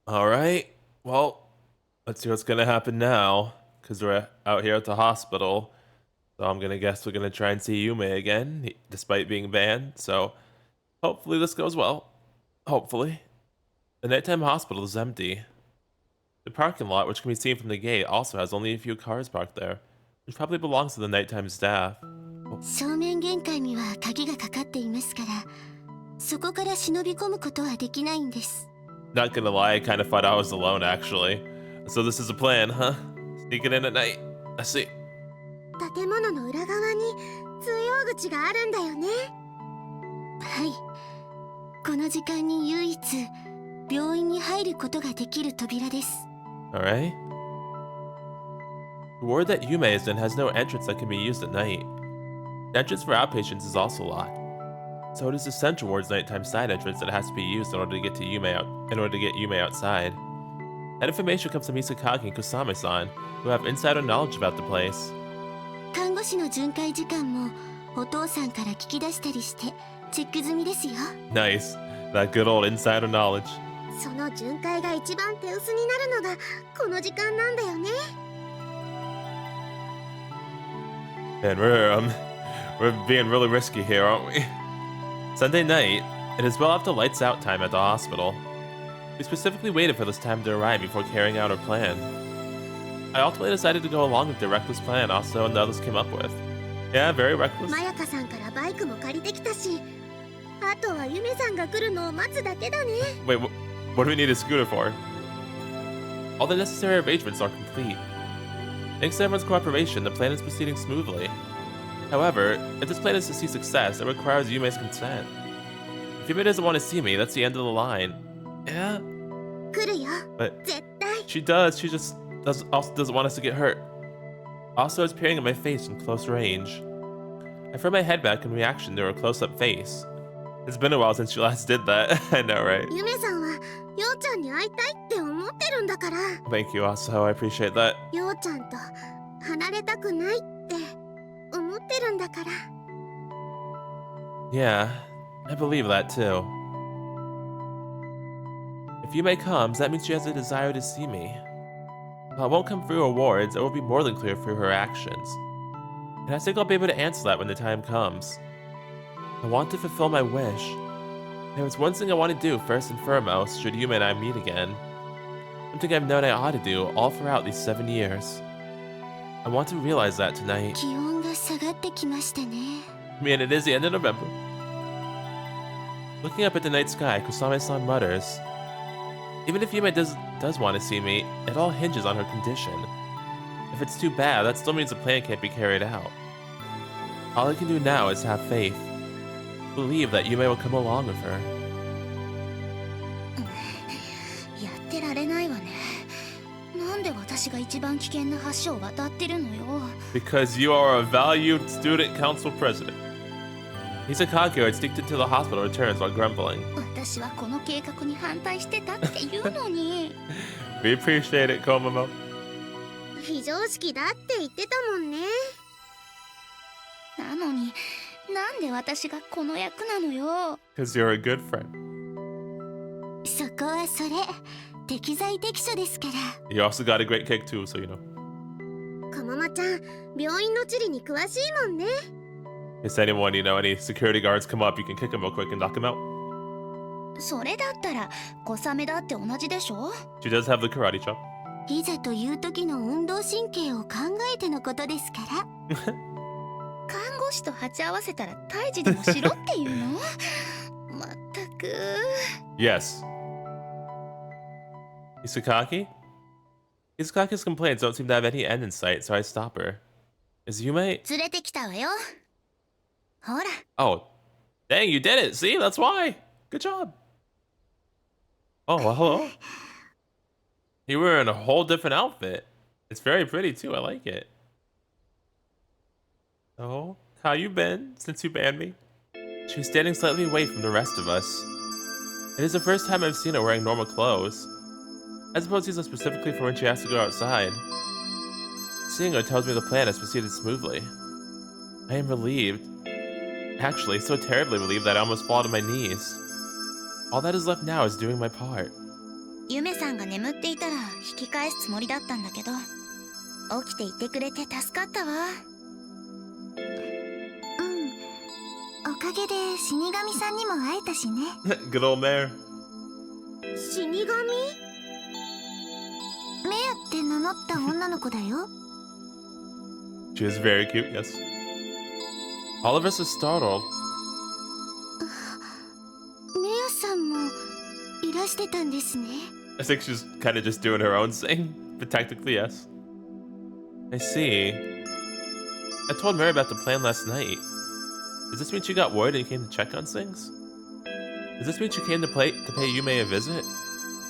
Alright, well, let's see what's gonna happen now, because we're out here at the hospital. So I'm gonna guess we're gonna try and see Yume again, despite being banned, so hopefully this goes well. Hopefully. The nighttime hospital is empty. The parking lot, which can be seen from the gate, also has only a few cars parked there, which probably belongs to the nighttime staff. 正面玄関には鍵がかかっていますから、そこから忍び込むことはできないんです。Not gonna lie, I kind of thought I was alone actually. So this is a plan, huh? Sneaking in at night. I see. 建物の裏側に通用口があるんだよね。はい。この時間に唯一病院に入ることができる扉です。Alright. The ward that Yume is in has no entrance that can be used at night. The entrance for outpatients is also locked. So it is the central ward's nighttime side entrance that has to be used in order to get Yume outside. That information comes from Misakaki and Kusame-san, who have insider knowledge about the place. 看護師の巡回時間もお父さんから聞き出したりしてチェック済みですよ。Nice. That good old insider knowledge. その巡回が一番手薄になるのがこの時間なんだよね。And we're being really risky here, aren't we? Sunday night, it is well after lights out time at the hospital. We specifically waited for this time to arrive before carrying out our plan. I ultimately decided to go along with the reckless plan also and the others came up with. Yeah, very reckless. まやかさんからバイクも借りてきたし、あとはゆめさんが来るのを待つだけだね。Wait, what do we need a scooter for? All the necessary arrangements are complete. Thanks to everyone's cooperation, the plan is proceeding smoothly. However, if this plan is to see success, it requires Yume's consent. If Yume doesn't want to see me, that's the end of the line. Yeah. 来るよ。 But 絶対。 she does, she just also doesn't want us to get hurt. Also, it's peering at my face in close range. I throw my head back in reaction to her close-up face. It's been a while since she last did that. I know, right? ゆめさんはようちゃんに会いたいって思ってるんだから。 Thank you, also. I appreciate that. ようちゃんと離れたくないって思ってるんだから。 Yeah, I believe that too. If Yume comes, that means she has a desire to see me. While it won't come through her words, it will be more than clear through her actions. And I think I'll be able to answer that when the time comes. I want to fulfill my wish. There is one thing I want to do first and foremost should Yume and I meet again. Something I've known I ought to do all throughout these 7 years. I want to realize that tonight. 気温が下がってきましたね。 I mean, it is the end of November. Looking up at the night sky, Kusame-san mutters, even if Yume does want to see me, it all hinges on her condition. If it's too bad, that still means the plan can't be carried out. All I can do now is have faith. Believe that Yume will come along with her. やってられないわね。なんで私が一番危険な橋を渡ってるのよ。 Because you are a valued student council president. Hisakaki, who had sneaked into the hospital, returns while grumbling. 私はこの計画に反対してたって言うのに。We appreciate it, Komomo. 非常識だって言ってたもんね。なのに、なんで私がこの役なのよ。 Because you're a good friend. そこはそれ、適材適所ですから。 You also got a great kick too, so you know. こももちゃん、病院の地理に詳しいもんね。 If anyone, any security guards come up, you can kick them real quick and knock them out. それだったら、小雨だって同じでしょ。 She does have the karate chop. いざという時の運動神経を考えてのことですから。看護師と鉢合わせたら退治でもしろっていうの。まったく。Yes. Isakaki? Isakaki's complaints don't seem to have any end in sight, so I stop her. Is Yume? 連れてきたわよ。ほら。 Oh. Dang, you did it! See? That's why! Good job! Oh, well, hello. You were in a whole different outfit. It's very pretty too, I like it. So, how you been since you banned me? She's standing slightly away from the rest of us. It is the first time I've seen her wearing normal clothes. I suppose these are specifically for when she has to go outside. Seeing her tells me the plan has proceeded smoothly. I am relieved. Actually, so terribly relieved that I almost fall to my knees. All that is left now is doing my part. ユメさんが眠っていたら引き返すつもりだったんだけど、起きていてくれて助かったわ。おかげで死神さんにも会えたしね。Good old Mare. 死神？メアって名乗った女の子だよ。She is very cute, yes. All of us are startled. メアさんもいらしてたんですね。I think she's kind of just doing her own thing, but technically, yes. I see. I told Mary about the plan last night. Does this mean she got worried and came to check on things? Does this mean she came to pay Yume a visit?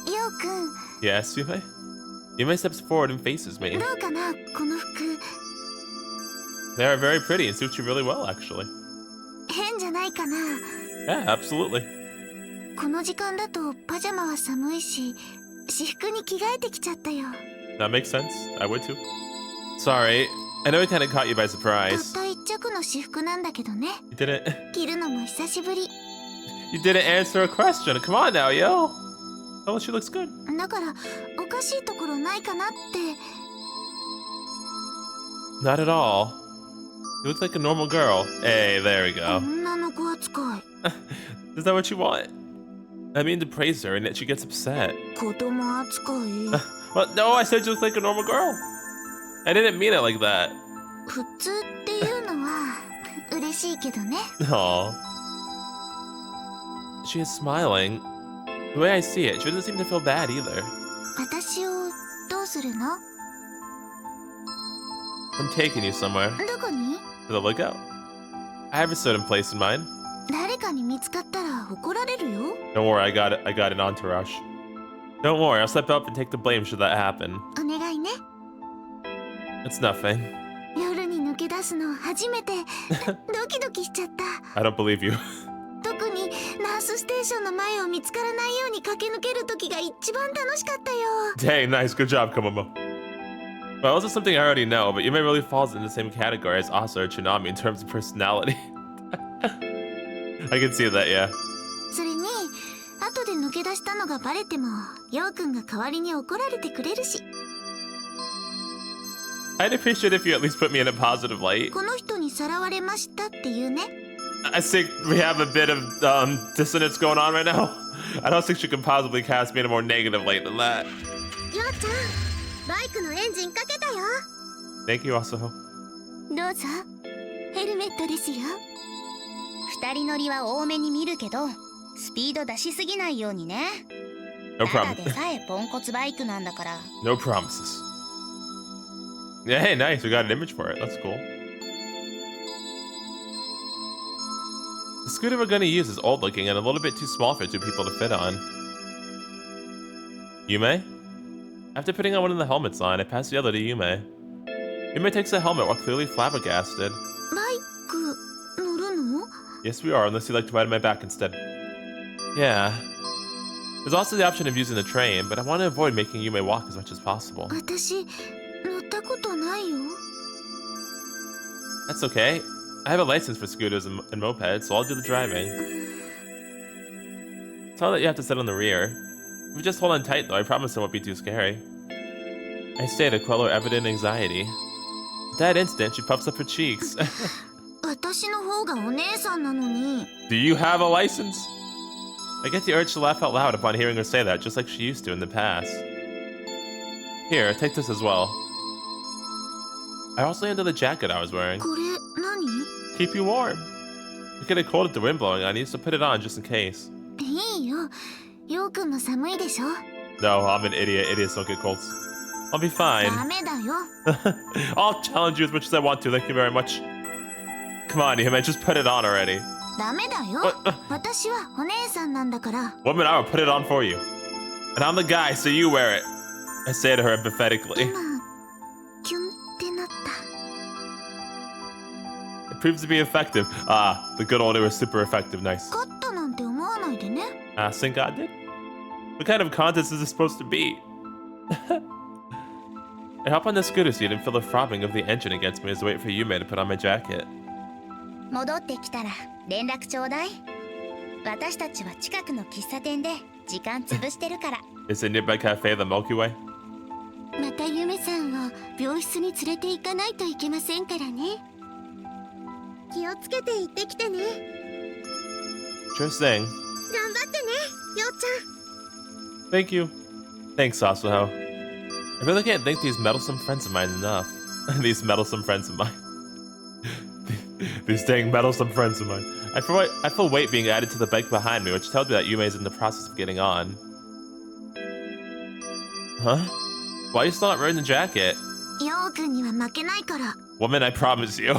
ヨウくん、 Yes, Yume? Yume steps forward and faces me. どうかな、この服。They are very pretty and suit you really well, actually. 変じゃないかな。 Yeah, absolutely. この時間だとパジャマは寒いし、私服に着替えてきちゃったよ。That makes sense. I would too. Sorry, I know it kind of caught you by たっ surprise. た一着の私服なんだけどね。You didn't. 着るのも久しぶり。 You didn't answer a question. Come on now, yo. Oh, she looks good. だからおかしいところないかなって。 Not at all. You look like a normal girl. Hey, there we go. 女の子扱い。 Is that what you want? I mean to praise her and yet she gets upset. 子供扱い。 Well, no, I said you look like a normal girl. I didn't mean it like that. 普通っていうのは嬉しいけどね。 Aw. She is smiling. The way I see it, she doesn't seem to feel bad either. 私をどうするの？ I'm taking you somewhere. どこに？ To the lookout. I have a certain place in mind. 誰かに見つかったら怒られるよ。 Don't worry, I got it. I got an entourage. Don't worry, I'll step up and take the blame should that happen. お願いね。 It's nothing. 夜に抜け出すの初めてドキドキしちゃった。 I don't believe you. 特にナースステーションの前を見つからないように駆け抜ける時が一番楽しかったよ。 Dang, nice. Good job, Komomo. Well, this is something I already know, but Yume really falls in the same category as Asa or Chinami in terms of personality. I can see that, yeah. それに後で抜け出したのがバレてもヨウくんが代わりに怒られてくれるし。 I'd appreciate if you at least put me in a positive light. この人にさらわれましたっていうね。 I think we have a bit of dissonance going on right now. I don't think she can possibly cast me in a more negative light than that. ヨウちゃん、バイクのエンジンかけたよ。 Thank you, Asaho. どうぞ。ヘルメットですよ。二人乗りは多めに見るけど、スピード出しすぎないようにね。 No ただ problem. でさえポンコツバイクなんだから。 No promises. Yeah, hey, nice. We got an image for it. That's cool. The scooter we're gonna use is old looking and a little bit too small for two people to fit on. Yume? After putting on one of the helmets on, I pass the other to Yume. Yume takes the helmet while clearly flabbergasted. バイク乗るの？ Yes, we are, unless you'd like to ride on my back instead. Yeah. There's also the option of using the train, but I want to avoid making Yume walk as much as possible. 私乗ったことないよ。 That's okay. I have a license for scooters and mopeds, so I'll do the driving. Tell her that you have to sit on the rear. If you just hold on tight, though, I promise it won't be too scary. I say to quell her evident anxiety. At that instant, she puffs up her cheeks. 私の方がお姉さんなのに。 Do you have a license? I get the urge to laugh out loud upon hearing her say that, just like she used to in the past. Here, take this as well. I also handed the jacket I was wearing. これ何？ Keep you warm. You get a cold with the wind blowing on you, so put it on just in case. いいよ。ヨウくんも寒いでしょ。 No, I'm an idiot. Idiots don't get colds. I'll be fine. ダメだよ。 I'll challenge you as much as I want to. Thank you very much. Come on, Yume, just put it on already. ダメだよ。私はお姉さんなんだから。 Woman, I will put it on for you. And I'm the guy, so you wear it. I say to her empathetically. 今キュンってなった。 It proves to be effective. Ah, the good old it was super effective. Nice. 勝ったなんて思わないでね。 Think God did? What kind of contest is this supposed to be? I hop on the scooter seat and feel the throbbing of the engine against me as I wait for Yume to put on my jacket. 戻ってきたら連絡ちょうだい。私たちは近くの喫茶店で時間潰してるから。 Is the nearby cafe the Milky Way? またゆめさんを病室に連れて行かないといけませんからね。気をつけて行ってきてね。 Sure thing. 頑張ってね、ようちゃん。 Thank you. Thanks, Sasuho. I really can't thank these meddlesome friends of mine enough. These meddlesome friends of mine. These dang meddlesome friends of mine. I feel weight being added to the bike behind me, which tells me that Yume is in the process of getting on. Huh? Why are you still not wearing the jacket? ようくんには負けないから。 Woman, I promise you.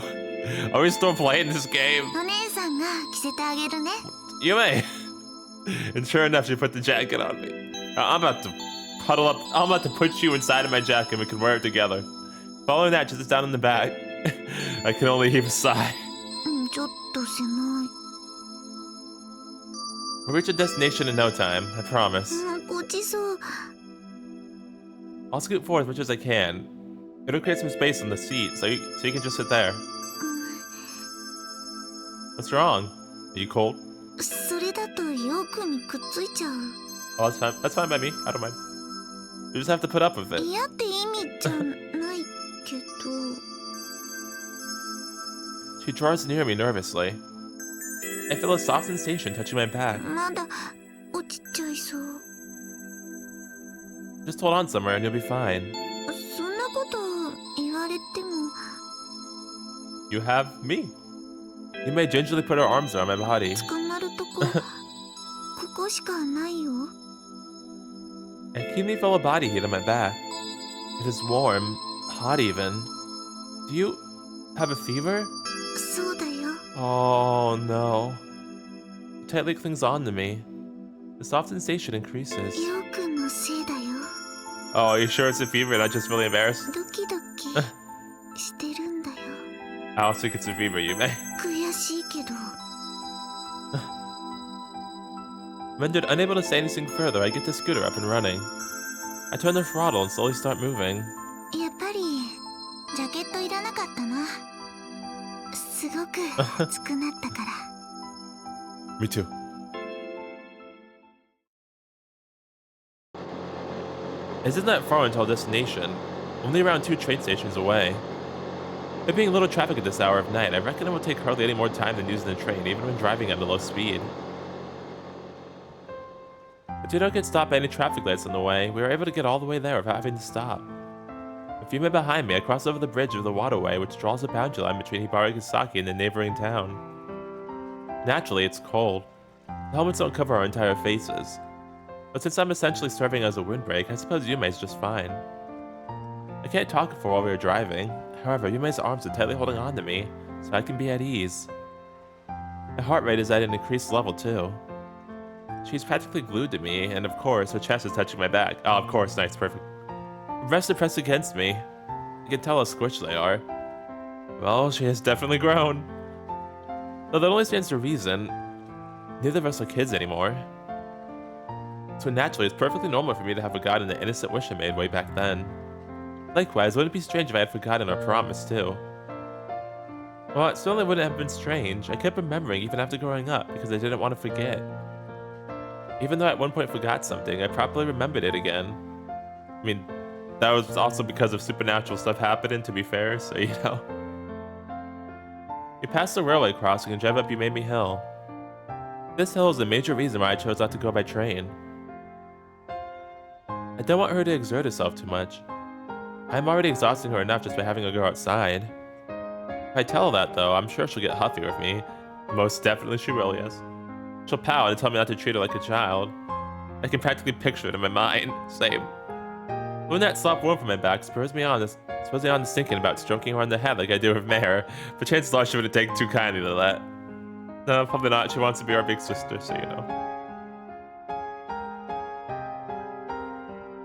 Are we still playing this game? お姉さんが着せてあげるね。 Yume! And sure enough, she put the jacket on me. I'm about to huddle up. I'm about to put you inside of my jacket and we can wear it together. Following that, just down in the back. I can only heave a sigh. ちょっと狭い。 We'll reach a destination in no time, I promise. ごちそう。 I'll scoot forward as much as I can. It'll create some space on the seat, so you can just sit there. What's wrong? Are you cold? それだとようくんにくっついちゃう。 Oh, that's fine. That's fine by me. I don't mind. You just have to put up with it. 嫌って意味じゃないけど。 She draws near me nervously. I feel a soft sensation touching my back. まだ落ちちゃいそう。 Just hold on somewhere and you'll be fine. そんなこと言われても。 You have me. You may gingerly put her arms around my body. 捕まるとこここしかないよ。 I keenly feel a body heat on my back. It is warm, hot even. Do you have a fever? そうだよ。 Oh no. It tightly clings on to me. The soft sensation increases. ようくんのせいだよ。 Oh, are you sure it's a fever and not just really embarrassed? ドキドキしてるんだよ。 I don't think it's a fever, Yume. 悔しいけど。 Rendered unable to say anything further, I get the scooter up and running. I turn the throttle and slowly start moving. やっぱりジャケットいらなかったな。すごく暑くなったから。 Me too. Isn't that far until our destination? Only around 2 train stations away. There being little traffic at this hour of night, I reckon it will take hardly any more time than using the train, even when driving at a low speed. If we don't get stopped by any traffic lights on the way, we are able to get all the way there without having to stop. A few minutes behind me, I cross over the bridge of the waterway, which draws a boundary line between Hibarigasaki and the neighboring town. Naturally, it's cold. The helmets don't cover our entire faces. But since I'm essentially serving as a windbreak, I suppose Yume's just fine. I can't talk for while we are driving. However, Yume's arms are tightly holding on to me, so I can be at ease. My heart rate is at an increased level too. She's practically glued to me, and of course, her chest is touching my back. Oh, of course, nice, perfect. Her breasts are pressed against me. I can tell how squished they are. Well, she has definitely grown. Though that only stands to reason, neither of us are kids anymore. So naturally, it's perfectly normal for me to have forgotten the innocent wish I made way back then. Likewise, wouldn't it be strange if I had forgotten our promise too? Well, it certainly wouldn't have been strange. I kept remembering even after growing up because I didn't want to forget. Even though I at one point forgot something, I properly remembered it again. I mean, that was also because of supernatural stuff happening, to be fair, so you know. We passed the railway crossing and drive up Yume Hill. This hill is a major reason why I chose not to go by train. I don't want her to exert herself too much. I'm already exhausting her enough just by having her go outside. If I tell her that, though, I'm sure she'll get huffy with me. Most definitely she will, yes. She'll pout and tell me not to treat her like a child. I can practically picture it in my mind. Same. When that soft warmth from my back spurs me on to thinking about stroking her on the head like I do with Mare, but chances are she wouldn't take too kindly to that. No, probably not. She wants to be our big sister, so you know.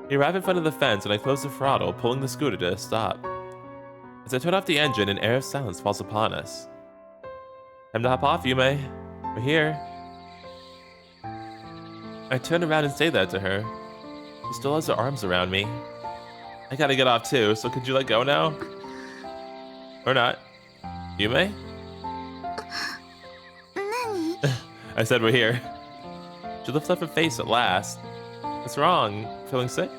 We arrive in front of the fence and I close the throttle, pulling the scooter to a stop. As I turn off the engine, an air of silence falls upon us. Time to hop off, Yume. We're here. I turn around and say that to her. She still has her arms around me. I gotta get off too, so could you let go now? Or not? Yume? 何？ I said we're here. She lifts up her face at last. What's wrong? Feeling sick?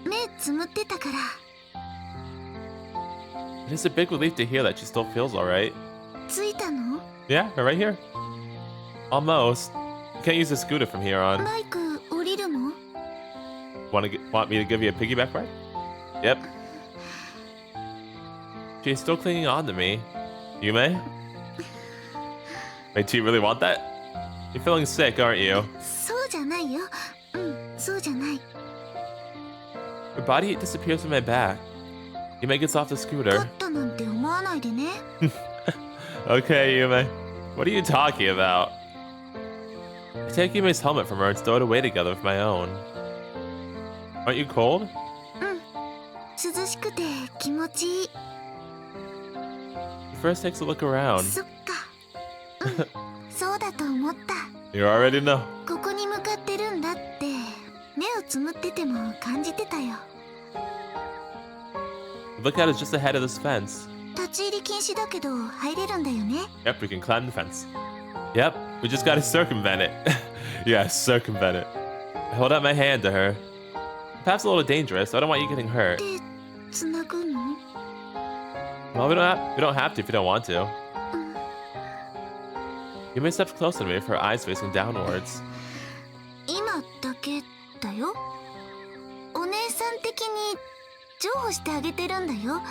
目つむってたから。 It is a big relief to hear that she still feels alright. 着いたの？ Yeah, right here. Almost. You can't use the scooter from here on. バイク降りるの？ Want me to give you a piggyback ride? Yep. She's still clinging on to me. Yume? Wait, do you really want that? You're feeling sick, aren't you? そうじゃないよ。そうじゃない。 Her body heat disappears from my back. Yume gets off the 勝 scooter. ったなんて思わないでね。 Okay, Yume. What are you talking about? I take Yume's helmet from her and stow it away together with my own. Aren't you cold? 涼しくて気持ちいい。 He first takes a look around. そっか。そうだと思った。 You already know. ここに向かってるんだって目をつむってても感じてたよ。 The lookout is just ahead of this fence. 立ち入り禁止だけど入れるんだよね。 Yep, we can climb the fence. Yep, we just gotta circumvent it. Yeah, circumvent it. I hold out my hand to her. Perhaps a little dangerous, so I don't want you getting hurt. で、つなぐの？ Well, we don't have to if you don't want to. Yume steps closer to me with her eyes facing downwards. 今だけだよ。お姉さん的に譲歩してあげてるんだよ。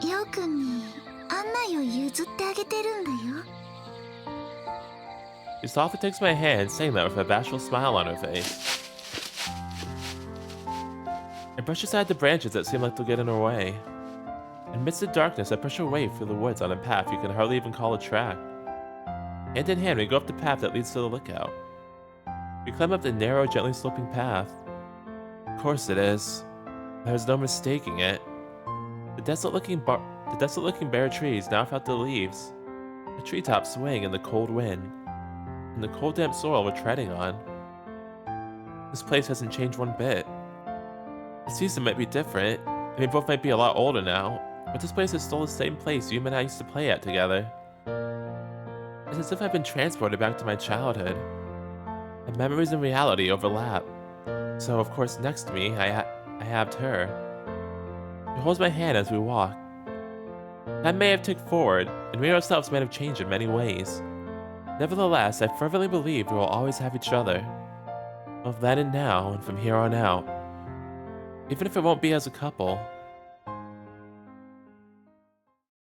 ようくんに案内を譲ってあげてるんだよ。 She softly takes my hand, saying that with a bashful smile on her face. I brush aside the branches that seem like they'll get in her way. Amidst the darkness, I push her way through the woods on a path you can hardly even call a track. Hand in hand, we go up the path that leads to the lookout. We climb up the narrow, gently sloping path. Of course it is. There's no mistaking it. The desolate-looking bare trees now without the leaves. The treetops swaying in the cold wind. And the cold, damp soil we're treading on. This place hasn't changed one bit. The season might be different, and we both might be a lot older now, but this place is still the same place Yume and I used to play at together. It's as if I've been transported back to my childhood. My memories and reality overlap. So, of course, next to me, I have her. She holds my hand as we walk. Time may have ticked forward, and we ourselves might have changed in many ways. Nevertheless, I fervently believe we will always have each other. Both then and now, and from here on out. Even if it won't be as a couple.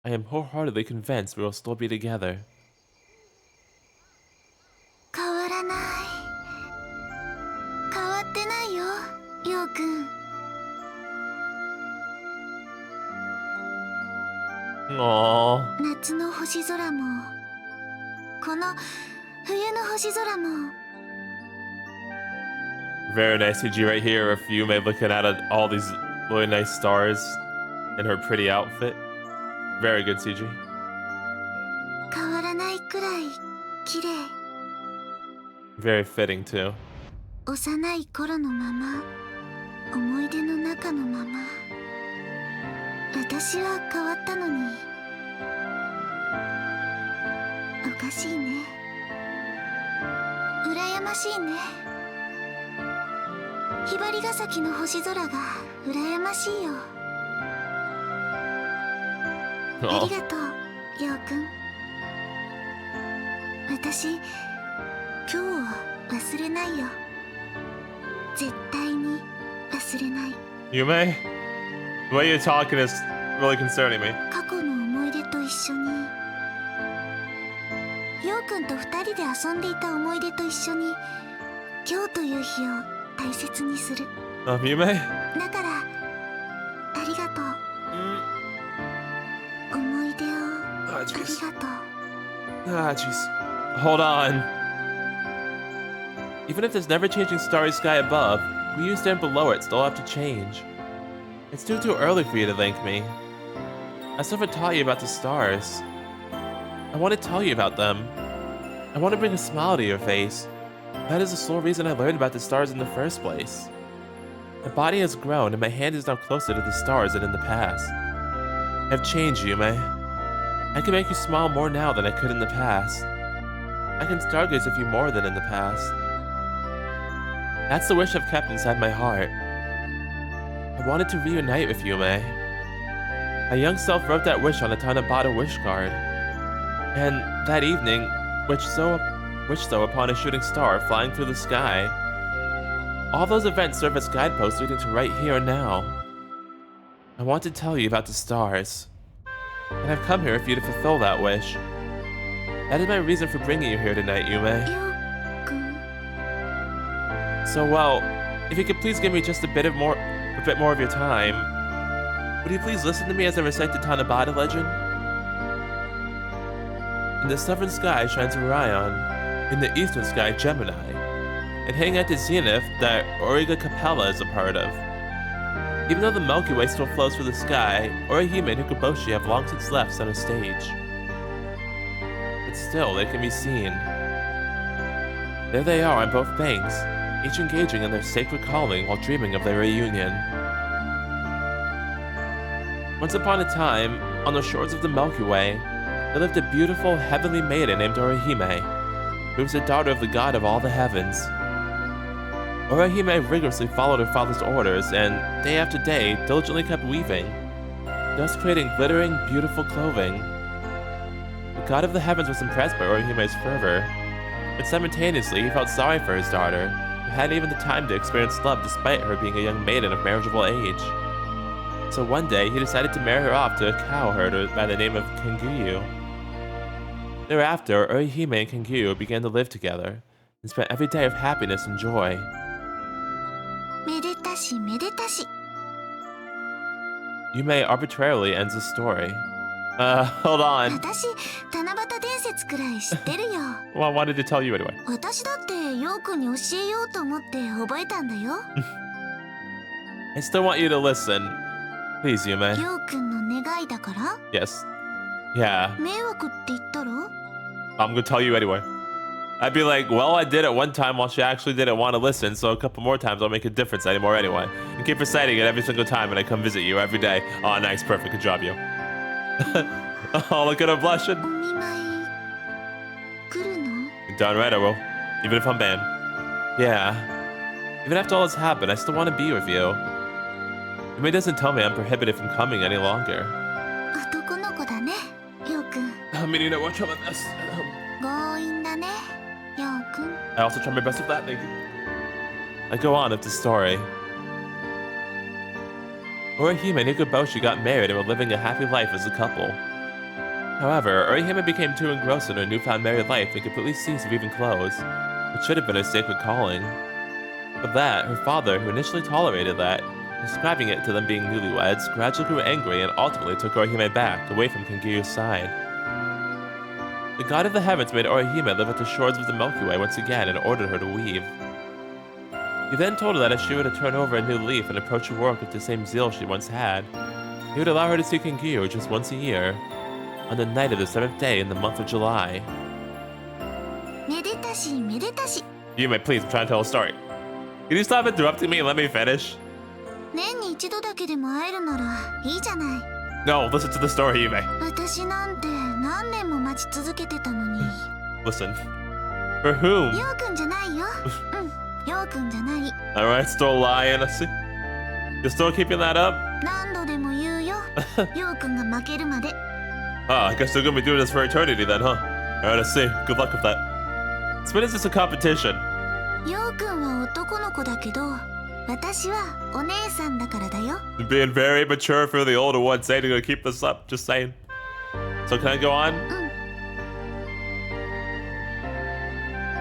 I am wholeheartedly convinced we will still be together. 変わらない。変わってないよ、ようくん。 Aww. 夏の星空も、この冬の星空も。 Very nice CG right here of Yume looking at all these really nice stars in her pretty outfit. Very good CG. 変わらないくらい綺麗。 Very fitting too. 幼い頃のまま、思い出の中のまま。私は変わったのに。おかしいね。羨ましいね。ひばりが崎の星空が羨ましいよ。ありがとう、ようくん。私、今日は忘れないよ。絶対に忘れない。Yume? The way you're talking is really concerning me. 過去の思い出と一緒に、ようくんと二人で遊んでいた思い出と一緒に、今日という日を大切にする。Yume? だから、ありがとう。思い出をありがとう。Ah, jeez. Hold on. Even if there's never-changing starry sky above, we you stand below it still have to change. It's too early for you to thank me. I still haven't taught you about the stars. I want to tell you about them. I want to bring a smile to your face. That is the sole reason I learned about the stars in the first place. My body has grown and my hand is now closer to the stars than in the past. I've changed, Yume. I can make you smile more now than I could in the past. I can stargaze with you more than in the past. That's the wish I've kept inside my heart. I wanted to reunite with Yume. My young self wrote that wish on a Tanabata wish card. And that evening, wished so upon a shooting star flying through the sky. All those events serve as guideposts leading to right here and now. I want to tell you about the stars. And I've come here for you to fulfill that wish. That is my reason for bringing you here tonight, Yume. So well, if you could please give me just a bit more of your time, would you please listen to me as I recite the Tanabata legend? In the southern sky shines Orion, in the eastern sky Gemini, and hanging at the zenith that Origa Capella is a part of. Even though the Milky Way still flows through the sky, Orihime and Hikuboshi have long since left center stage. But still, they can be seen. There they are on both banks, each engaging in their sacred calling while dreaming of their reunion. Once upon a time, on the shores of the Milky Way, there lived a beautiful heavenly maiden named Orihime, who was the daughter of the god of all the heavens. Orihime rigorously followed her father's orders and, day after day, diligently kept weaving, thus creating glittering, beautiful clothing. The god of the heavens was impressed by Orihime's fervor, but simultaneously he felt sorry for his daughter, who hadn't even the time to experience love despite her being a young maiden of marriageable age. So one day, he decided to marry her off to a cow herder by the name of Kenguyu. Thereafter, Orihime and Kenguyu began to live together, and spent every day of happiness and joy. Yume arbitrarily ends the story. Hold on. Well, I wanted to tell you anyway. I still want you to listen. Please, Yume. Yes. Yeah. I'm gonna tell you anyway. I'd be like, well, I did it one time while she actually didn't want to listen, so a couple more times I'll make a difference anymore anyway. And keep reciting it every single time when I come visit you every day. Oh, nice, perfect, good job, you. Oh, look at her blushing. Darn right I will, even if I'm banned. Yeah. Even after all this happened, I still want to be with you. Yume doesn't tell me I'm prohibited from coming any longer. Meaning that watch out with this. I also try my best with that, thank you. I go on with the story. Orihime and Hikuboshi got married and were living a happy life as a couple. However, Orihime became too engrossed in her newfound married life and completely ceased weaving clothes, which should have been her sacred calling. For that, her father, who initially tolerated that, describing it to them being newlyweds, gradually grew angry and ultimately took Orihime back, away from Kenguyu's side. The god of the heavens made Orihime live at the shores of the Milky Way once again and ordered her to weave. He then told her that if she were to turn over a new leaf and approach her work with the same zeal she once had, he would allow her to see Kenguyu just once a year, on the night of the 7th day in the month of July. Yume, please, I'm trying to tell a story. Can you stop interrupting me and let me finish? No, listen to the story, Yume. Listen. For whom? Alright, still lying, I see. You're still keeping that up? Oh, I guess they're gonna be doing this for eternity then, huh? Alright, I see. Good luck with that. So when is this a competition? Being very mature for the older one, saying they're gonna keep this up, just saying. So can I go on?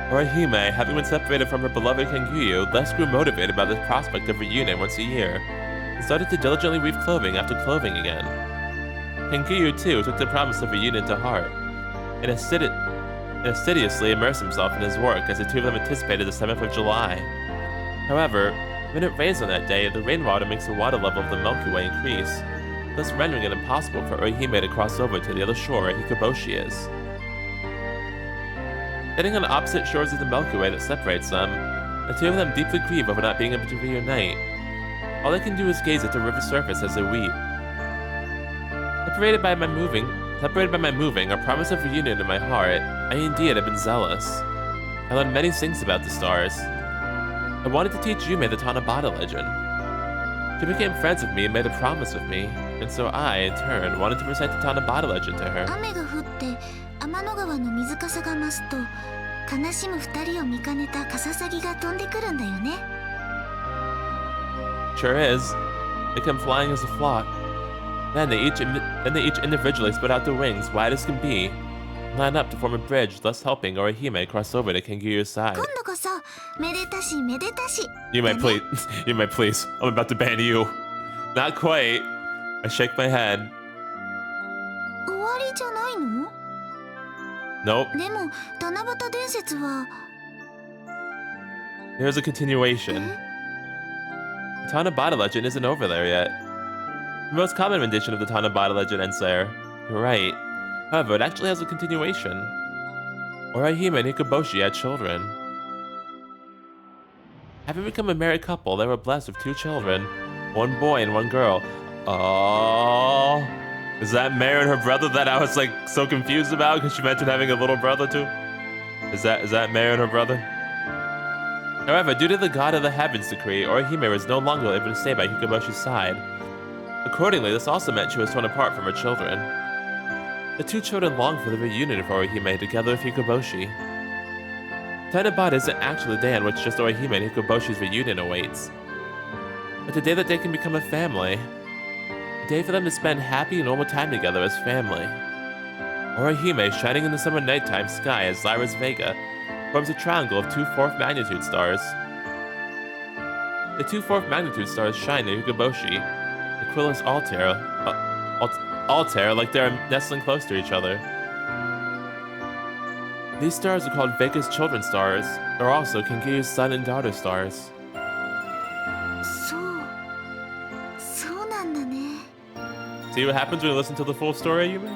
Orihime, having been separated from her beloved Kenguyu, thus grew motivated by the prospect of reunion once a year, and started to diligently weave clothing after clothing again. Kenguyu, too, took the promise of reunion to heart, and assiduously immersed himself in his work as the two of them anticipated the 7th of July. However, when it rains on that day, the rainwater makes the water level of the Milky Way increase, thus rendering it impossible for Orihime to cross over to the other shore where Hikuboshi is. Standing on the opposite shores of the Milky Way that separates them, the two of them deeply grieve over not being able to reunite. All they can do is gaze at the river surface as they weep. Separated by my moving, our promise of reunion in my heart, I indeed had been zealous. I learned many things about the stars. I wanted to teach Yume the Tanabata legend. She became friends with me and made a promise with me, and so I, in turn, wanted to recite the Tanabata legend to her. 雨が降って天の川の水かさが増すと悲しむ二人を見かねたカササギが飛んでくるんだよね。 Sure is. They come flying as a flock. Then they each individually spread out their wings wide as can be, and line up to form a bridge, thus helping Orihime cross over to Kengiyu's side. 今度こそめでたしめでたし。 Yume, please. Yume, please. I'm about to ban you. Not quite. I shake my head. 終わりじゃないの？ Nope. でも七夕伝説は Here's a continuation. The Tanabata legend isn't over there yet. The most common rendition of the Tanabata legend ends there. You're right. However, it actually has a continuation. Orihime and Hikoboshi had children. Having become a married couple, they were blessed with 2 children. 1 boy and 1 girl. Oh, is that Mare and her brother that I was like so confused about because she mentioned having a little brother too? Is that Mare and her brother? However, due to the god of the heavens decree, Orihime was no longer able to stay by Hikoboshi's side. Accordingly, this also meant she was torn apart from her children. The 2 children longed for the reunion of Orihime together with Hikoboshi. Tanabata isn't actually the day on which just Orihime and Hikoboshi's reunion awaits, but the day that they can become a family. A day for them to spend happy and normal time together as family. Orihime, shining in the summer nighttime sky as Lyra's Vega, forms a triangle of 2 4th magnitude stars. The 2 4th magnitude stars shine near Hikoboshi, Aquila's Altair like they are nestling close to each other. These stars are called Vega's children stars, or also Kengiyu's son and daughter stars. そうなんだね。 See what happens when you listen to the full story, Yume?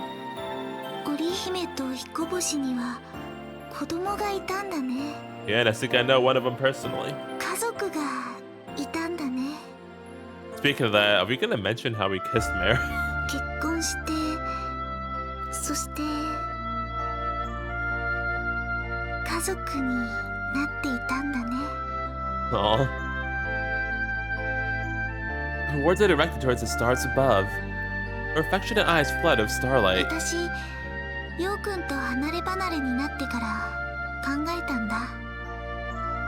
織姫と彦星には子供がいたんだね。 Yeah, and I think I know one of them personally. 家族がいたんだね。 Speaking of that, are we gonna mention how we kissed Mare? 結婚して、そして家族になっていたんだね。 Aww. Her words are directed towards the stars above. Her affectionate eyes flood of starlight. 私、陽くんと離れ離れになってから考えたんだ。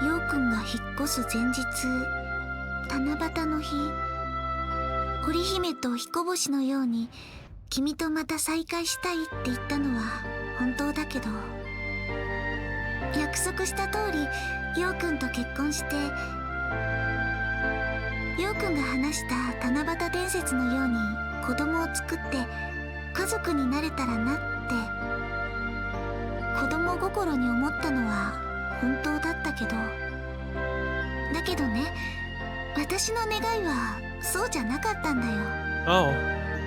陽くんが引っ越す前日、七夕の日、織姫と彦星のように君とまた再会したいって言ったのは本当だけど、約束した通り陽くんと結婚して、陽くんが話した七夕伝説のように子供を作って家族になれたらなって子供心に思ったのは本当だったけど、だけどね、私の願いはそうじゃなかったんだよ。 Oh,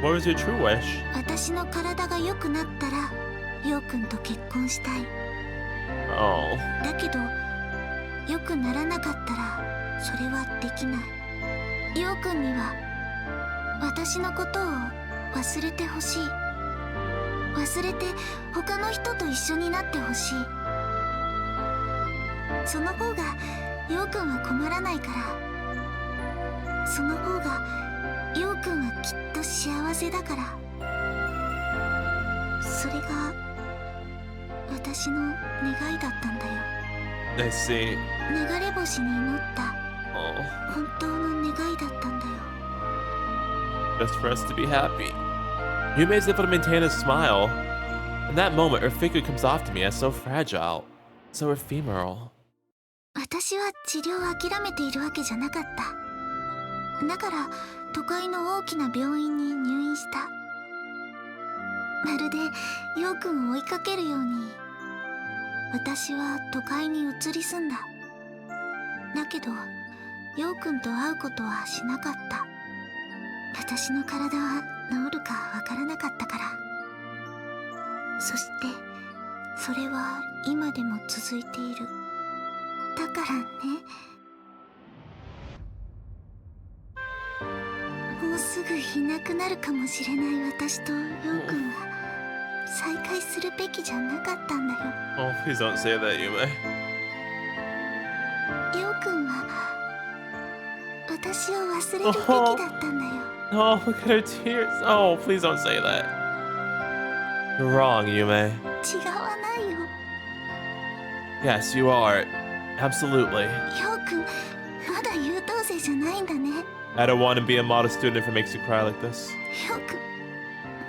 what was your true wish? 私の体が良くなったら陽くんと結婚したい。 Oh. だけど良くならなかったらそれはできない。陽くんには私のことを忘れてほしい。忘れて他の人と一緒になってほしい。その方が陽くんは困らないから。その方が陽くんはきっと幸せだから。それが私の願いだったんだよ。 I see. 流れ星に祈った Oh. 本当の願いだったんだよ。 Just for us to be happy. Yume is able to maintain a smile. In that moment, her figure comes off to me as so fragile, so ephemeral. 私は治療を諦めているわけじゃなかった。だから都会の大きな病院に入院した。まるで陽くんを追いかけるように私は都会に移り住んだ。だけど陽くんと会うことはしなかった。私の体は治るかわからなかったから。そしてそれは今でも続いている。だからね、もうすぐいなくなるかもしれない私と陽くんは再会するべきじゃなかったんだよ。 Oh, please don't say that, Yume. ヨウくんは私を忘れるべきだったんだよ。 Oh, look at her tears. Oh, please don't say that. You're wrong, Yume. 違わないよ。 Yes, you are. Absolutely. ヨウくん、まだ優等生じゃないんだね。 I don't want to be a model student if it makes you cry like this. ヨウくん、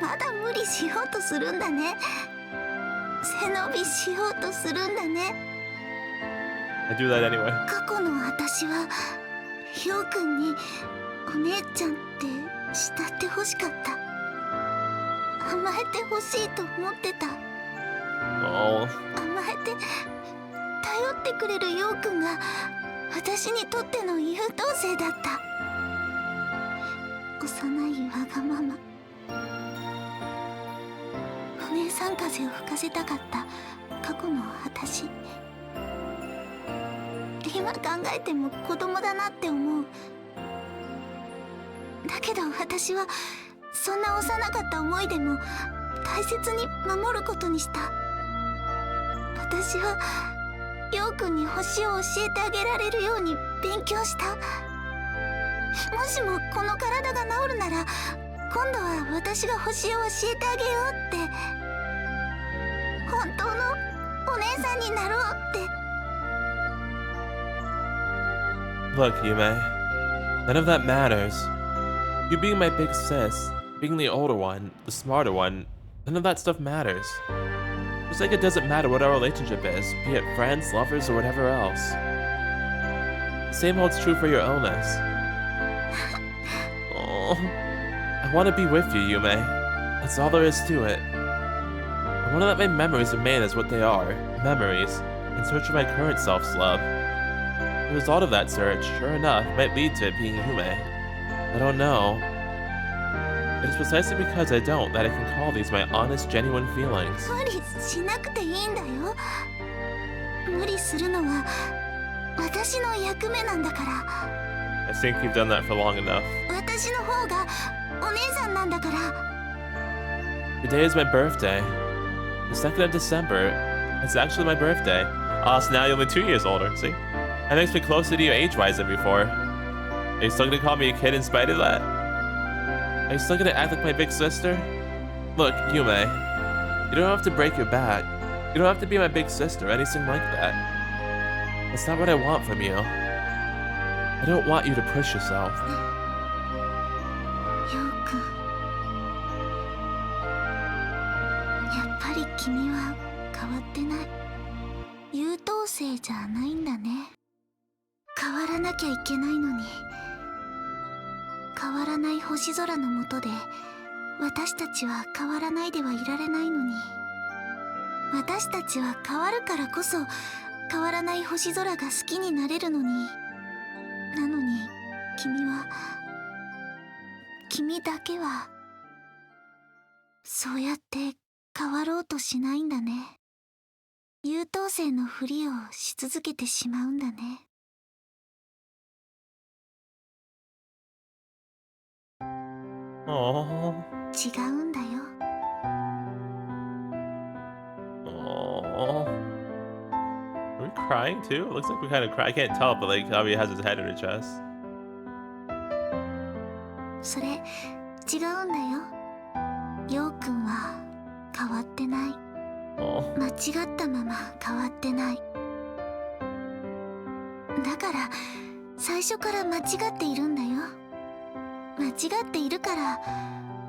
まだ無理しようとするんだね。背伸びしようとするんだね。 I do that anyway. 過去の私はヨウくんにお姉ちゃんって慕ってほしかった。甘えてほしいと思ってた。 Oh. 甘えて頼ってくれるヨウくんが私にとっての優等生だった。幼いわがまま。お姉さん風を吹かせたかった過去の私。今考えても子供だなって思う。だけど私はそんな幼かった思いでも大切に守ることにした。私はヨウくんに星を教えてあげられるように勉強した。もしもこの体が治るなら今度は私が星を教えてあげようって、本当のお姉さんになろうって。 Look, Yume. None of that matters. You being my big sis, being the older one, the smarter one, none of that stuff matters. Just like it doesn't matter what our relationship is, be it friends, lovers, or whatever else. The same holds true for your illness. Oh, I want to be with you, Yume. That's all there is to it. I want to let my memories remain as what they are, memories, in search of my current self's love. The result of that search, sure enough, might lead to it being Yume. I don't know. It is precisely because I don't that I can call these my honest, genuine feelings. 無理しなくていいんだよ。無理するのは私の役目なんだから。 I think you've done that for long enough. 私の方がお姉さんなんだから。 Today is my birthday. The 2nd of December. It's actually my birthday. So now you're only 2 years older, see? That makes me closer to you age-wise than before. Are you still gonna call me a kid in spite of that? Are you still gonna act like my big sister? Look, Yume, you don't have to break your back. You don't have to be my big sister or anything like that. That's not what I want from you. I don't want you to push yourself. ヨウくん、やっぱり君は変わってない。優等生じゃないんだね。変わらなきゃいけないのに。変わらない星空の下で私たちは変わらないではいられないのに。私たちは変わるからこそ変わらない星空が好きになれるのに。なのに君だけはそうやって変わろうとしないんだね。優等生のふりをし続けてしまうんだね。Aww. 違うんだよ。 Aww. Are we crying too? It looks like we kind of cry. I can't tell, but like Javi has his head in her chest. それ違うんだよ。ヨウくんは変わってない。 Aww. 間違ったまま変わってない。だから最初から間違っているんだよ。間違っているから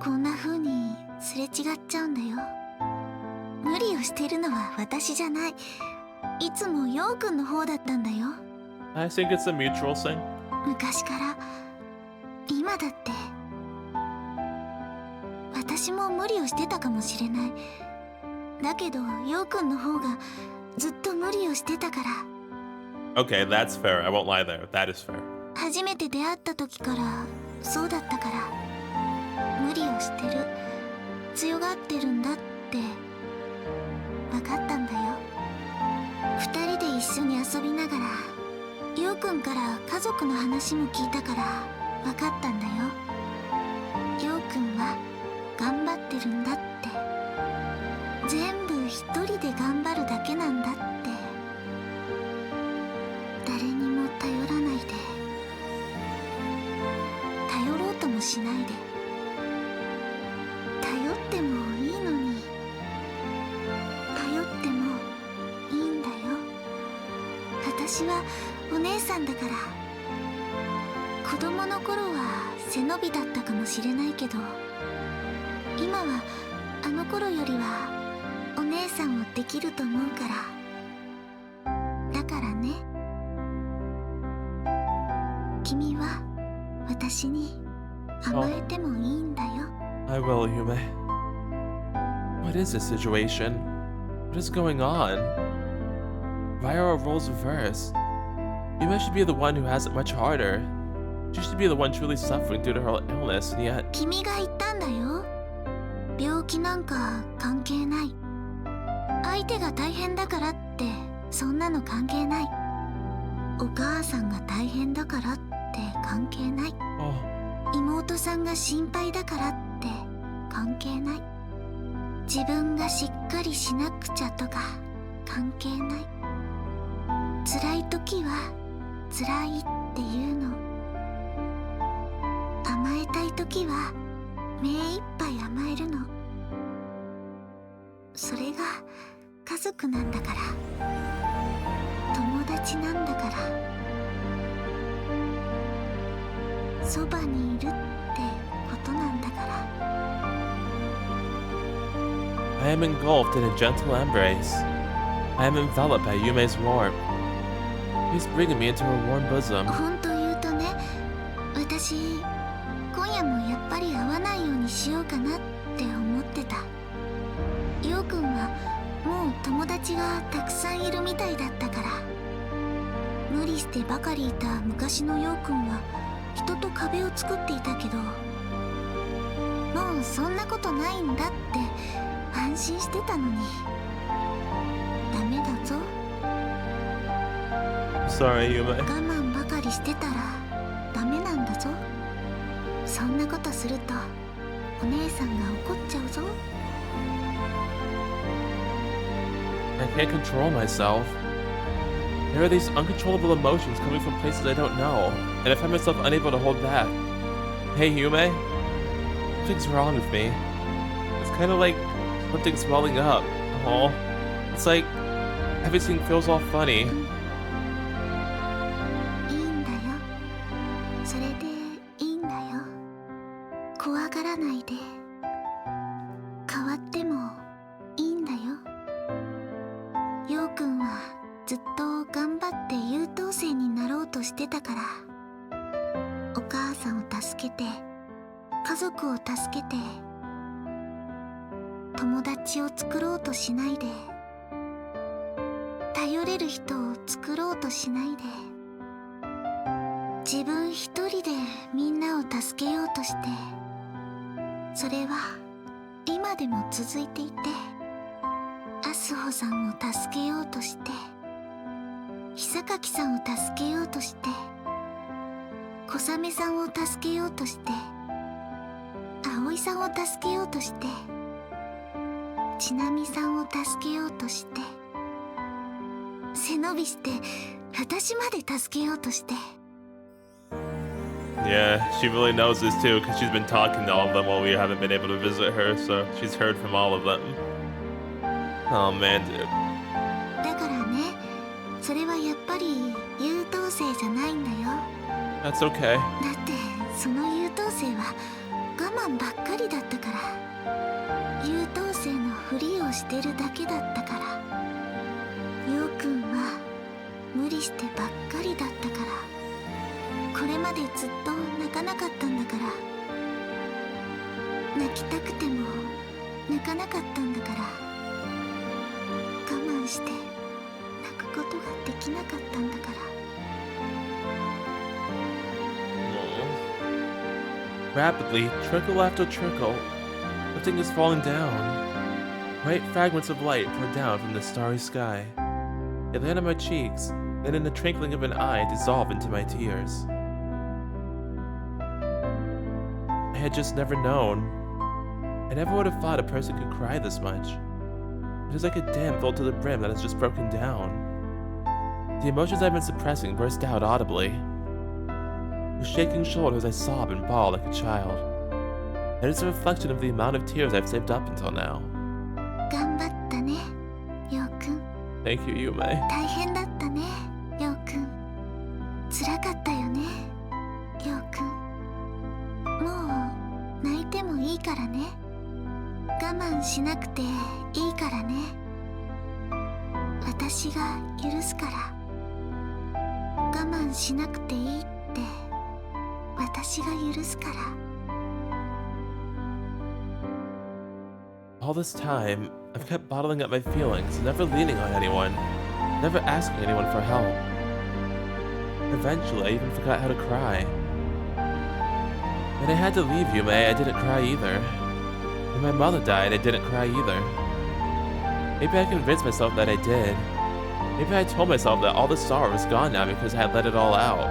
こんな風にすれ違っちゃうんだよ。無理をしているのは私じゃない。いつもヨウくんの方だったんだよ。 I think it's a mutual thing. 昔から今だって。私も無理をしてたかもしれない。だけどヨウくんの方がずっと無理をしてたから。 Okay, that's fair. I won't lie there. That is fair. 初めて出会った時からそうだったから。無理をしてる、強がってるんだって分かったんだよ。二人で一緒に遊びながらヨウくんから家族の話も聞いたから分かったんだよ。ヨウくんは頑張ってるんだって。全部一人で頑張るだけなんだって。誰にも頼らないで、頼ろうともしないで、頼ってもいいのに、頼ってもいいんだよ。私はお姉さんだから。子供の頃は背伸びだったかもしれないけど、今はあの頃よりはお姉さんをできると思うから。だからね、君は私に甘えてもいいんだよ。I will, Yume. What is this situation? What is going on? Why are our roles reversed? Yume should be the one who has it much harder. She should be the one truly suffering due to her illness, and yet... 君が言ったんだよ。病気なんか関係ない。相手が大変だからってそんなの関係ない。お母さんが大変だからって関係ない。妹さんが心配だからって関係ない。自分がしっかりしなくちゃとか関係ない。辛い時は辛いっていうの。甘えたい時は目いっぱい甘えるの。それが家族なんだから、友達なんだから、そばにいるってことなんだから。 I am engulfed in a gentle embrace. I am enveloped by Yume's warmth. He's bringing me into her warm bosom. 本当言うとね、私今夜もやっぱり会わないようにしようかなって思ってた。ようくんはもう友達がたくさんいるみたいだったから。無理してばかりいた昔のようくんは人と壁を作っていたけど、もうそんなことないんだって安心してたのに。ダメだぞ。 Sorry, Yume. 我慢ばかりしてたらダメなんだぞ。そんなことするとお姉さんが怒っちゃうぞ。 I can't control myself. There are these uncontrollable emotions coming from places I don't know, and I find myself unable to hold back. Hey, Yume? Something's wrong with me. It's kind of like something's swelling up. Oh, it's like everything feels all funny. いいんだよ。それでいいんだよ。怖がらないで。変わってもいいんだよ。ようくんはずっと頑張って優等生になろうとしてたから。お母さんを助けて、家族を助けて、友達を作ろうとしないで、頼れる人を作ろうとしないで、自分一人でみんなを助けようとして、それは今でも続いていて、アスホさんを助けようとして、久垣さんを助けようとして、小雨さんを助けようとして、葵さんを助けようとして、ちなみさんを助けようとして、背伸びして私まで助けようとして。 Yeah, she really knows this too, because she's been talking to all of them while we haven't been able to visit her, so she's heard from all of them. Oh man, dude. だからね、それはやっぱり優等生じゃないんだよ。 That's okay. だってその優等生は我慢ばっかりだったから。優等生のふりをしてるだけだったから。ようくんは無理してばっかりだったから。これまでずっと泣かなかったんだから。泣きたくても泣かなかったんだから。我慢して泣くことができなかったんだから。 Rapidly, trickle after trickle, nothing is falling down. White fragments of light pour down from the starry sky. They land on my cheeks, then in the twinkling of an eye dissolve into my tears. I had just never known. I never would have thought a person could cry this much. It is like a dam filled to the brim that has just broken down. The emotions I've been suppressing burst out audibly. With shaking shoulders, I sob and bawl like a child. It is a reflection of the amount of tears I've saved up until now. 頑張ったね、ようくん。 Thank you, Yume. 大変だったね、ようくん。辛かったよね、ようくん。もう泣いてもいいからね。我慢しなくていいからね。私が許すから。我慢しなくていいって私が許すから。 All this time, I've kept bottling up my feelings, never leaning on anyone, never asking anyone for help. Eventually, I even forgot how to cry. When I had to leave Yume, I didn't cry either. When my mother died, I didn't cry either. Maybe I convinced myself that I did. Maybe I told myself that all the sorrow was gone now because I had let it all out.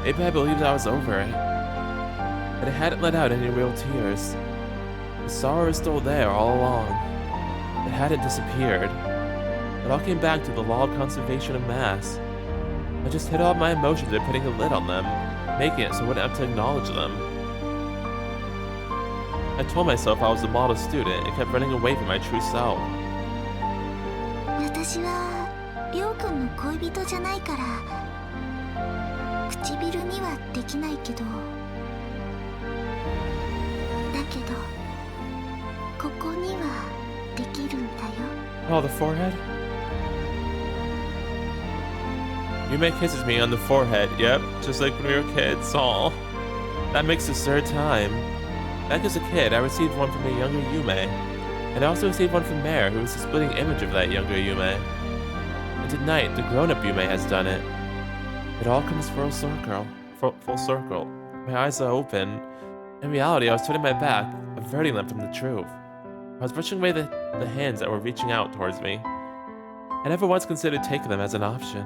Maybe I believed I was over it. But I hadn't let out any real tears. The sorrow was still there all along. It hadn't disappeared. It all came back to the law of conservation of mass. I just hid all my emotions by putting a lid on them, making it so I wouldn't have to acknowledge them. I told myself I was a model student and kept running away from my true self. 私はりょうくんの恋人じゃないから唇にはできないけど、だけどここにはできるんだよ。 Oh, the forehead? Yume kisses me on the forehead, yep, just like when we were kids. Aw. That makes the third time. Back as a kid, I received one from a younger Yume, and I also received one from Mare, who was the splitting image of that younger Yume. And tonight, the grown-up Yume has done it. It all comes full circle. Full circle. My eyes are open. In reality, I was turning my back, averting them from the truth. I was brushing away the hands that were reaching out towards me. I never once considered taking them as an option.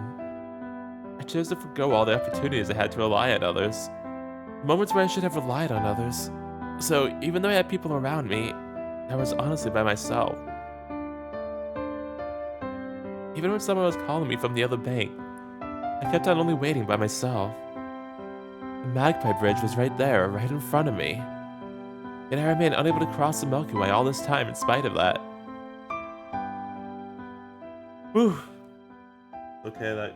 I chose to forgo all the opportunities I had to rely on others. Moments where I should have relied on others. So, even though I had people around me, I was honestly by myself. Even when someone was calling me from the other bank, I kept on only waiting by myself. The Magpie Bridge was right there, right in front of me. Yet I remained unable to cross the Milky Way all this time in spite of that. Whew. Okay,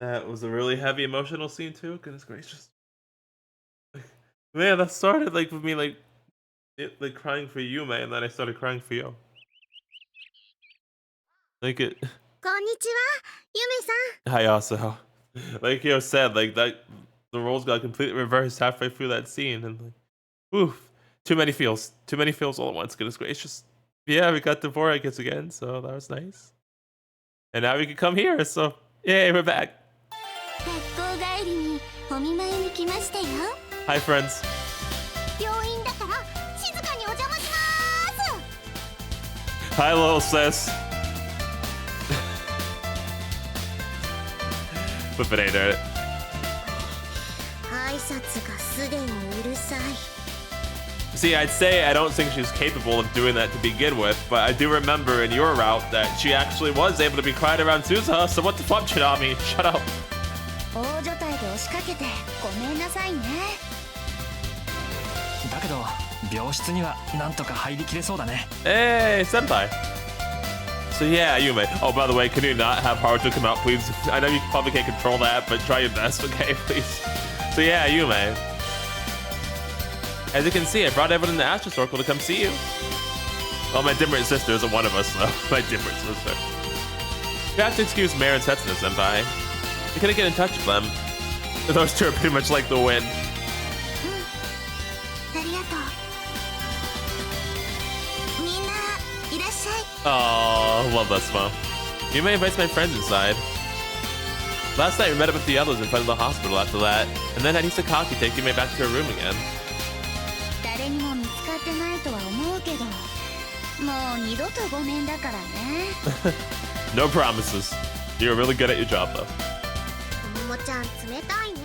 that was a really heavy emotional scene too. Goodness gracious. Man, that started like with me like crying for Yume, and then I started crying for you. Like it. こんにちは、ゆめさん。 Hi also. Like Yo said, like that the roles got completely reversed halfway through that scene, and like, oof, too many feels all at once. Goodness gracious. Yeah, we got the Voragis again, so that was nice. And now we can come here, so yay, we're back. 学校帰りにお見舞いに来ましたよ。 Hi friends. 病院だから静かにお邪魔します。 Hi little sis. Flip it, ain't it? 挨拶がすでにうるさい。 See, I'd say I don't think she's capable of doing that to begin with, but I do remember in your route that she actually was able to be quiet around Suzuha, so what the fuck, Chinami? Shut up. 大所帯で押しかけてごめんなさいね。だけど病室にはなんとか入りきれそうだね。 Hey, senpai. So yeah, Yume. Oh, by the way, can you not have Haruto come out, please? I know you probably can't control that, but try your best, okay, please? So yeah, Yume. As you can see, I brought everyone in the Astro Circle to come see you. Well, my different sister isn't one of us, though. My different sister. You have to excuse Mare and Setsuna senpai. You couldn't get in touch with them. Those two are pretty much like the wind. ありがとう。みんないらっしゃい。 Oh, love that smile. Yume invites my friends inside. Last night we met up with the others in front of the hospital after that, and then had Hisakaki take Yume back to her room again. 誰にも見つかってないとは思うけど、もう二度とごめんだからね。No promises. You're really good at your job, though. ももちゃん冷たいね。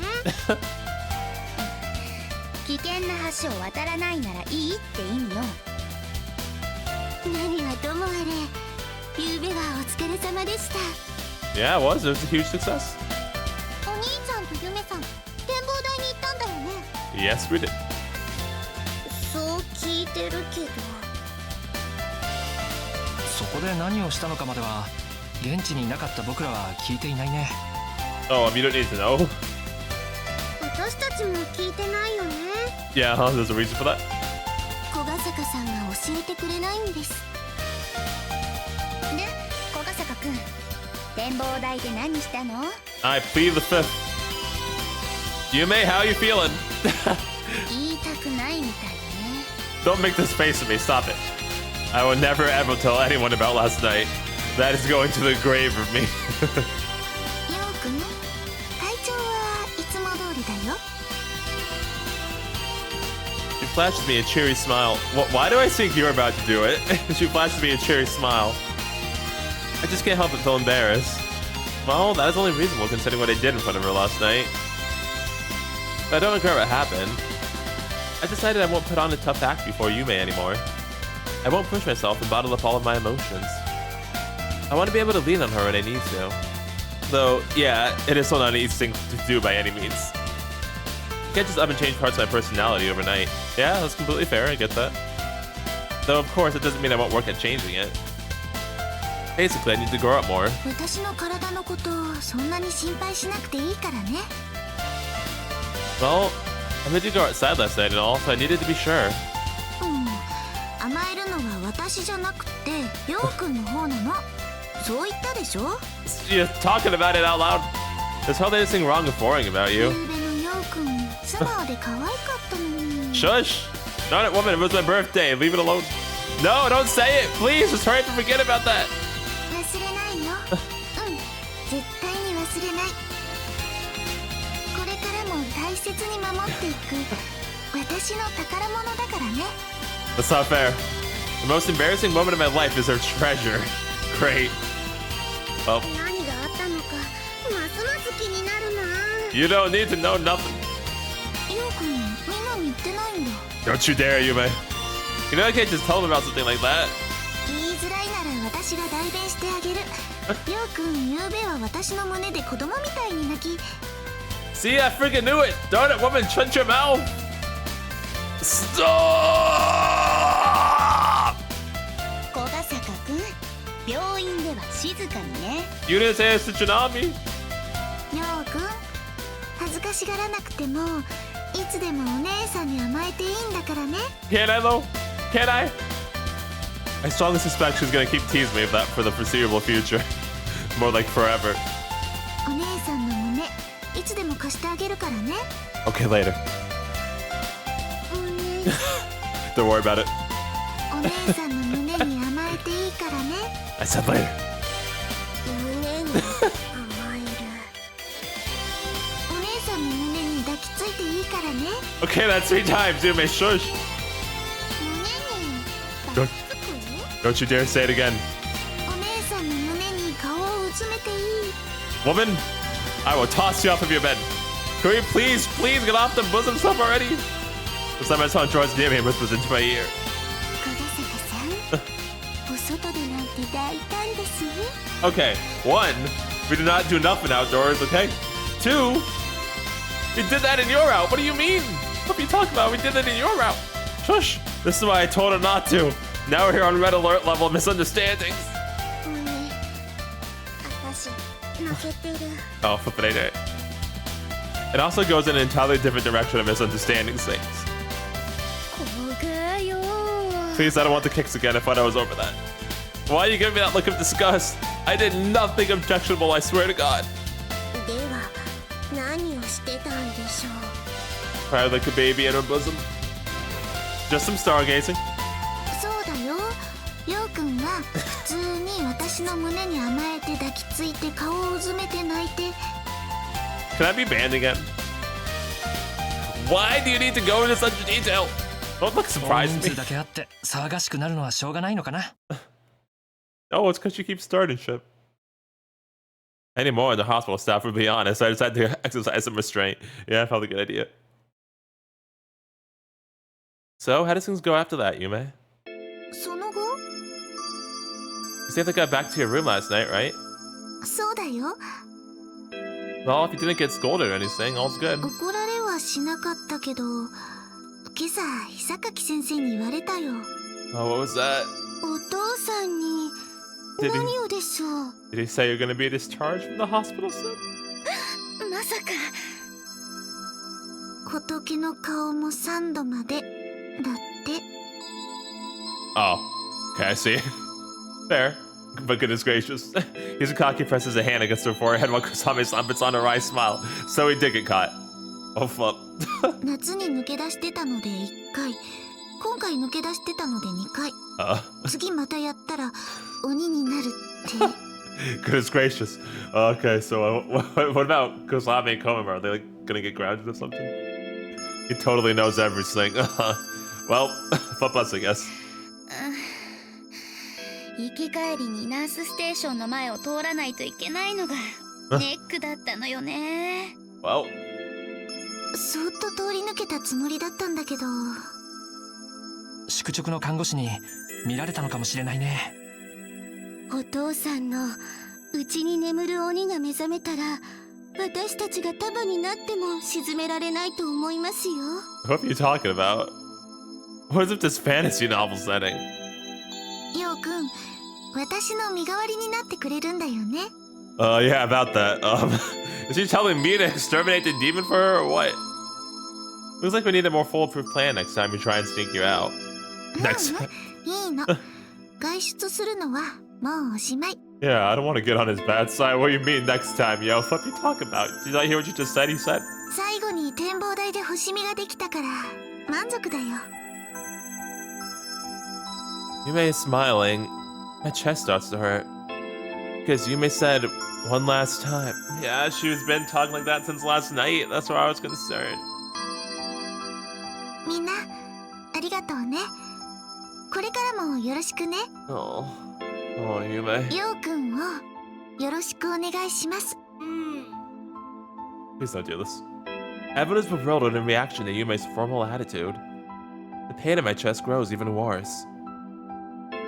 危険な橋を渡らないならいいって意味よ。何はともあれ、ゆうべはお疲れ様でした。 Yeah, it was. It was a huge success. お兄ちゃんとゆめさん、展望台に行ったんだよね。 Yes, we did. そう聞いてるけど。そこで何をしたのかまでは現地にいなかった僕らは聞いていないね。 Oh, you don't need to know. 私たちも聞いてないよね。 Yeah, huh? There's a reason for that. 小ヶ坂さんが教えてくれないんです。で、小ヶ坂くん、展望台で何したの？ I plead the fifth. Yume, how are you feeling? 言いたくないみたいね。 Don't make this face at me. Stop it. I will never ever tell anyone about last night. That is going to the grave of me. ようくん、体調はいつも通りだよ。 She flashes me a cheery smile. Why do I think you're about to do it? She flashes me a cheery smile. I just can't help but feel embarrassed. Well, that is only reasonable considering what I did in front of her last night. But I don't regret what happened. I decided I won't put on a tough act before Yume anymore. I won't push myself and bottle up all of my emotions. I want to be able to lean on her when I need to. Though, yeah, it is still not an easy thing to do by any means. I can't just up and change parts of my personality overnight. Yeah, that's completely fair, I get that. Though, of course, it doesn't mean I won't work at changing it. Basically, I need to grow up more. 私の体のことそんなに心配しなくていいからね。 Well, I heard you go outside last night and all, so I needed to be sure. 甘えるのは私じゃなくてようくんの方なの。そう言ったでしょ。 You're talking about it out loud. There's hardly anything wrong with worrying about ゆ you. うべのようくん素直で可愛かったのに。 Shush! Darn it, woman, it was my birthday. Leave it alone. No, don't say it! Please, just hurry up and forget about that! 忘れないよ。絶対に忘れない。これからも大切に守っていく私の宝物だからね。 That's not fair. The most embarrassing moment of my life is her treasure. Great. Well, 何があったのかますます気になるな。 you don't need to know nothing. ようくん、みんなに言ってないんだ。 Don't you dare, Yume. You know I can't just tell them about something like that. 言いづらいなら私が代弁してあげる。ようくん、ゆうべは私の胸で子供みたいに泣き。 See, I freaking knew it! Darn it, woman, shut your mouth! Stop! 小ヶ坂くん、病院では静かにね。 You didn't say it's to Chinami. ようくん、恥ずかしがらなくてもいつでもお姉さんに甘えていいんだからね。 Can't I though? Can't I? I strongly suspect she's gonna keep teasing me of that for the foreseeable future. More like forever. お姉さんの胸いつでも貸してあげるからね。 Okay, later. Don't worry about it. お姉さんの胸に甘えていいからね。 I said later. 胸に甘える。お姉さんの胸に抱きついていいからね。 Okay, that's 3 times, Yume. Shush. 胸に抱きつく？ Don't you dare say it again. お姉さんの胸に顔をうずめていい。 Woman, I will toss you off of your bed. Can we please get off the bosom stuff already? This time I saw George near me and whispers into my ear. 小ヶ坂さん、お外でなんて大胆ですね。 Okay, 1, we do not do nothing outdoors, okay? 2, we did that in your route. What do you mean? What are you talking about? We did it in your route. Shush. This is why I told her not to. Now we're here on red alert level misunderstandings. ごめん、私負けてる。 Oh, flip it, ain't it? It also goes in an entirely different direction of misunderstandings things. こがよ。 Please, I don't want the kicks again. I thought I was over that. Why are you giving me that look of disgust? I did nothing objectionable, I swear to God. では何をしてたんでしょう。 Cried like a baby in her bosom. Just some stargazing. そうだよ。ようくんは普通に私の胸に甘えて抱きついて顔をうずめて泣いて。 Can I be banned again? Why do you need to go into such detail? Don't look 大 surprised 人 me. 数だけあって騒がしくなるのはしょうがないのかな。 Oh, it's because you keep starting shit. Any more in the hospital staff, would be honest. I decided to exercise some restraint. Yeah, probably a good idea. So, how does things go after that, Yume? その後、So you have to get back to your room last night, right? そうだよ。 Well, if you didn't get scolded or anything, all's good. 怒られはしなかったけど、今朝Hisakaki先生に言われたよ。 Oh, what was that? お父さんに Did he- 何をでしょう。 Did he say you're gonna be discharged from the hospital soon? まさか。仏の顔も3度までだって。 Oh, okay, I see. Fair. But goodness gracious. Hizukaki presses a hand against her forehead while Kusame-san puts on a wry smile. So he did get caught. Oh, fuck. 夏に抜け出してたので1回、今回抜け出してたので2回。次またやったら鬼になるって。 Goodness gracious. Okay, so what about Kusame and Komama? Are they like gonna get grounded or something? He totally knows everything. Well, fuck us, I guess. 行き帰りにナースステーションの前を通らないといけないのがネックだったのよね。Well. そーっと通り抜けたつもりだったんだけど。宿直の看護師に見られたのかもしれないね。お父さんの内に眠る鬼が目覚めたら、私たちが束になっても沈められないと思いますよ。What are you talking about? What is with this fantasy novel setting? ようくん、私の身代わりになってくれるんだよね。Yeah, about that. Is she telling me to exterminate the demon for her or what? Looks like we need a more foolproof plan next time we try and sneak you out. Next time. いいの。外出するのはもうおしまい。Yeah, I don't want to get on his bad side. What do you mean next time, yo? What are you talking about? Did you not hear what you just said? He said. 最後に展望台で星見ができたから満足だよ。Yume is smiling. My chest starts to hurt. Because Yume said, one last time. Yeah, she's been talking like that since last night. That's why I was concerned. みんな、ありがとうね。これからもよろしくね。Oh, Yume. ようくんをよろしくお願いします。Please don't do this. Everyone is bewildered in reaction to Yume's formal attitude. The pain in my chest grows even worse.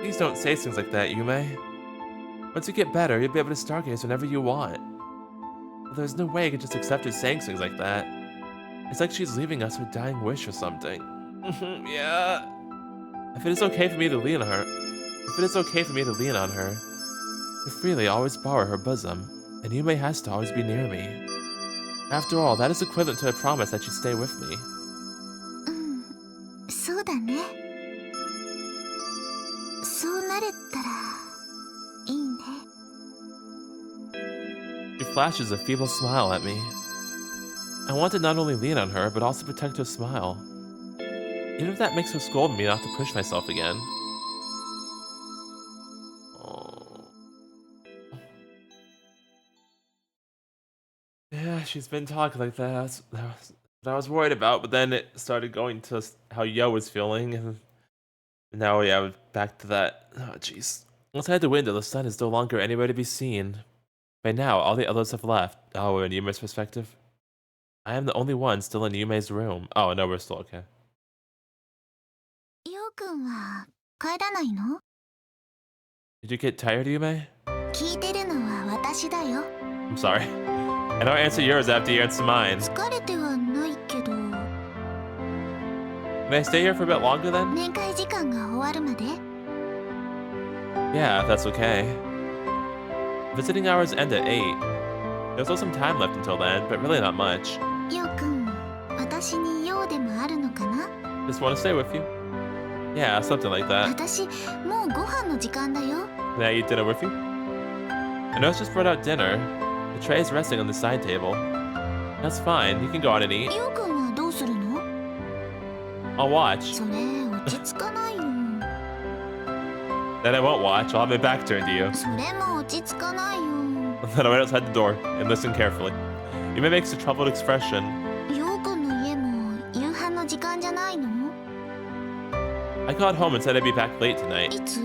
Please don't say things like that, Yume. Once you get better, you'll be able to stargaze whenever you want. But there's no way I can just accept her saying things like that. It's like she's leaving us her dying wish or something. Yeah. If it is okay for me to lean on her, to freely always borrow her bosom, and Yume has to always be near me. After all, that is equivalent to a promise that she'd stay with me. そうだね。そうなれたらいいね。 She flashes a feeble smile at me. I want to not only lean on her, but also protect her smile. Even if that makes her scold me not to push myself again. Oh. Yeah, she's been talking like that. That's what I was worried about, but then it started going to how Yo was feeling, and now, yeah, we're back to that. Oh, jeez. Outside the window, the sun is no longer anywhere to be seen. By now, all the others have left. Oh, in Yume's perspective? I am the only one still in Yume's room. Oh, no, we're still okay. ようくんは帰らないの？ Did you get tired, Yume? 聞いてるのは私だよ。 I'm sorry. I don't answer yours after you answer mine. 疲れてはないけど。 Can I stay here for a bit longer then? 面会時間が終わるまで？ Yeah, if that's okay. Visiting hours end at 8. There's still some time left until then, but really not much. ようくん、私に用でもあるのかな？ Just want to stay with you. Yeah, something like that. 私、もうご飯の時間だよ。 Can I eat dinner with you? I know it's just brought out dinner. The tray is resting on the side table. That's fine, you can go on and eat. ようくんはどうするの？ I'll watch. それ、落ち着かないよ。 Then I won't watch, I'll have my back turned to you. それも落ち着かないよ。 Then I'll wait outside the door and listen carefully. Yume makes a troubled expression. ようくんの家も夕飯の時間じゃないの？ I called home and said I'd be back late tonight. いつ？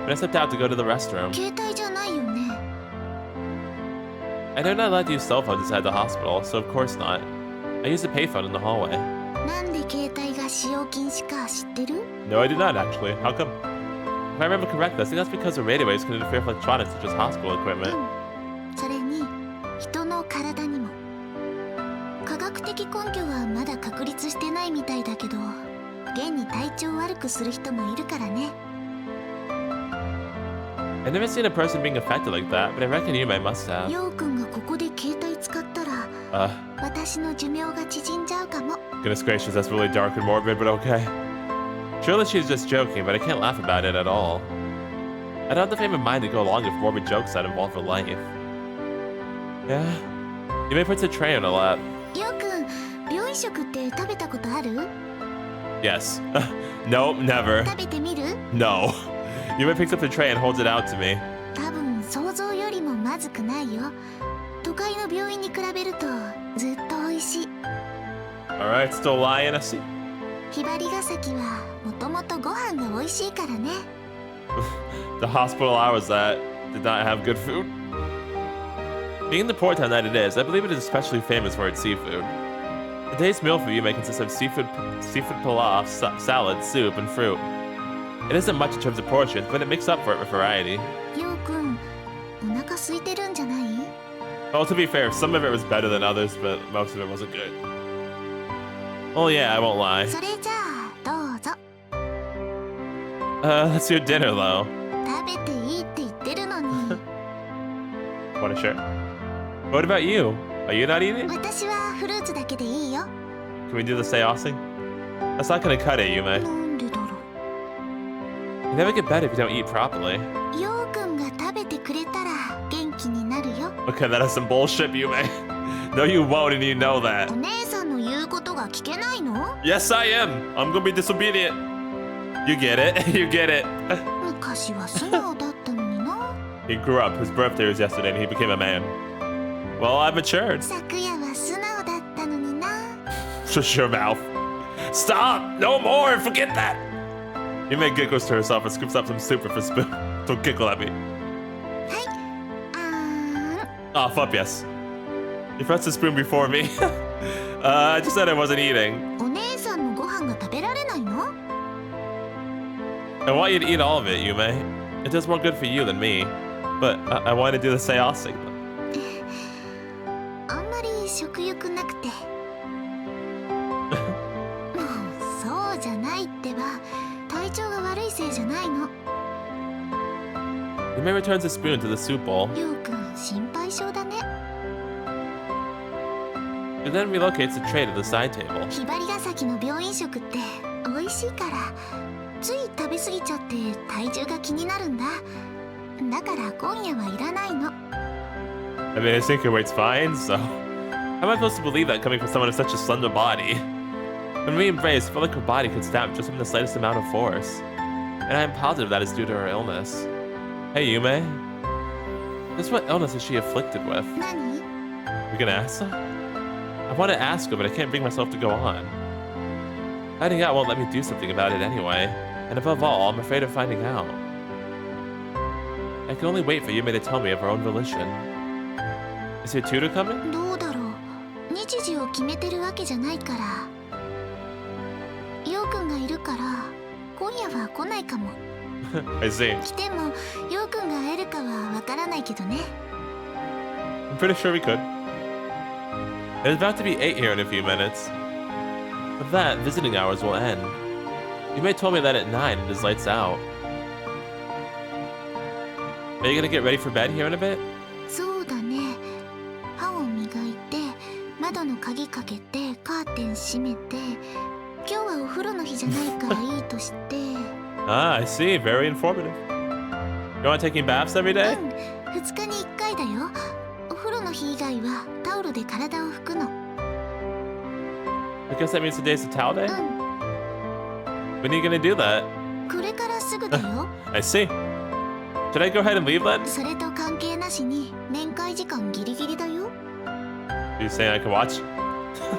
But I stepped out to go to the restroom. 携帯じゃないよね。 I know not allowed to use cell phones inside the hospital, so of course not. I used a payphone in the hallway. なんで携帯が使用禁止か知ってる？ No, I did not actually. How come? If I remember correctly, I think that's because the radio waves can interfere with electronics such as hospital equipment. それに人の体にも科学的根拠はまだ確立してないみたいだけど、現に体調悪くする人もいるからね。I've never seen a person being affected like that, but I reckon Yume must have. ヨウくんがここで携帯使ったら、私の寿命が縮んじゃうかも。 Goodness gracious, that's really dark and morbid, but okay. Surely she's just joking, but I can't laugh about it at all. I don't have the frame of mind to go along with morbid jokes that involve her life. Yeah. Yume puts a tray on her lap. ヨウくん、病院食って食べたことある？ Yes. Nope, never. 食べてみる？ No. Yume picks up the tray and holds it out to me. 多分想像よりもまずくないよ。都会の病院に比べるとずっと美味しい。 Alright, still lying, I see. ヒバリガサキはもともとご飯が美味しいからね。The hospital I was at did not have good food. Being the port town that it is, I believe it is especially famous for its seafood. The day's meal for Yume consists of seafood pilaf, salad, soup, and fruit. It isn't much in terms of portions, but it makes up for it with variety. ヨウくん、お腹空いてるんじゃない？ Well, to be fair, some of it was better than others, but most of it wasn't good. Oh yeah, I won't lie. それじゃあどうぞ。That's your dinner, though. 食べていいって言ってるのに。Want a share? What about you? Are you not eating? 私はフルーツだけでいいよ。 Can we do the seosing? That's not gonna cut it, Yume. なんでだろ You never get better if you don't eat properly. う。ヨウくんが食べてくれたら元気になるよ。 Okay, that is some bullshit, Yume. No, you won't, and you know that. お姉さんの言うことが聞けないの？ Yes, I am. I'm gonna be disobedient. You get it. You get it. 昔は素直だったのにな。 He grew up. His birthday was yesterday, and he became a man. Well, I've matured. 昨夜は素直だったのにな。 Shush your mouth. Stop! No more! Forget that! Yume giggles to herself and scoops up some soup with a spoon. Don't giggle at me. はい。Oh, fuck yes. You pressed the spoon before me. I just said I wasn't eating. お姉さんのご飯が食べられないの？ I want you to eat all of it, Yume. It does more good for you than me. But I want to do the seosing. あんまり食欲なくて。もうそうじゃないってば。体調が悪いせいじゃないの。 Yume returns the spoon to the soup bowl. ヨウくん心配性だね。 She then relocates the tray to the side table. ヒバリガサキの病院食って美味しいから、つい食べ過ぎちゃって体重が気になるんだ。だから今夜はいらないの。 I mean, I think her weight's fine, so... How am I supposed to believe that coming from someone with such a slender body? When we embraced, I felt like her body could snap just from the slightest amount of force. And I am positive that is due to her illness. Hey, Yume. Just what illness is she afflicted with? 何？ You gonna ask her? I want to ask her, but I can't bring myself to go on. Finding out won't let me do something about it anyway. And above all, I'm afraid of finding out. I can only wait for Yume to tell me of her own volition. Is your tutor coming? どうだろう。日時を決めてるわけじゃないから。ヨウくんがいるから今夜は来ないかも。I see. 来てもヨウくんが会えるかはわからないけどね。 I'm pretty sure we could. It's about to be 8 here in a few minutes. With that, visiting hours will end. Yume told me that at 9 it is lights out. Are you gonna get ready for bed here in a bit? そうだね。歯を磨いて窓の鍵かけてカーテン閉めて、今日はお風呂の日じゃないからいいとして。Ah, I see. Very informative. You want taking baths every day? うん、2日に1回だよ。お風呂の日以外はタオルで体を拭くの。I guess that means today's a towel day? うん、 When are you gonna do that? これからすぐだよ。I see. Should I go ahead and leave then? それと関係なしに面会時間ギリギリだよ。 Are you saying I can watch?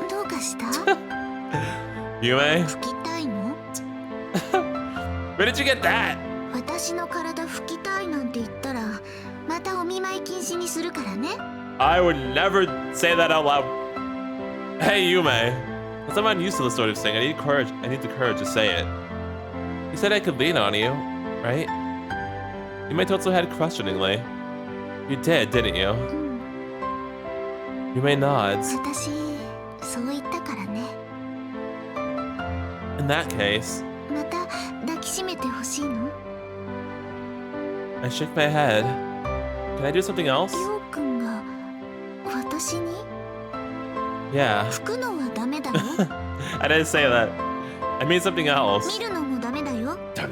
どうかした？ Yume? 拭きたいの？ Where did you get that? 私の体拭きたいなんて言ったらまたお見舞い禁止にするからね。 I would never say that out loud. Hey, Yume. Since I'm unused to this sort of thing, I need the courage to say it. You said I could lean on you, right? Yume tilts her head questioningly. You did, didn't you? うん Yume nods. 私そう言ったからね In that case, また抱きしめてほしいの I shake my head. Can I do something else? りょうくんが私に Yeah. 吹くのはダメだよ I didn't say that. I mean something else. 見るのもダメだよ Darn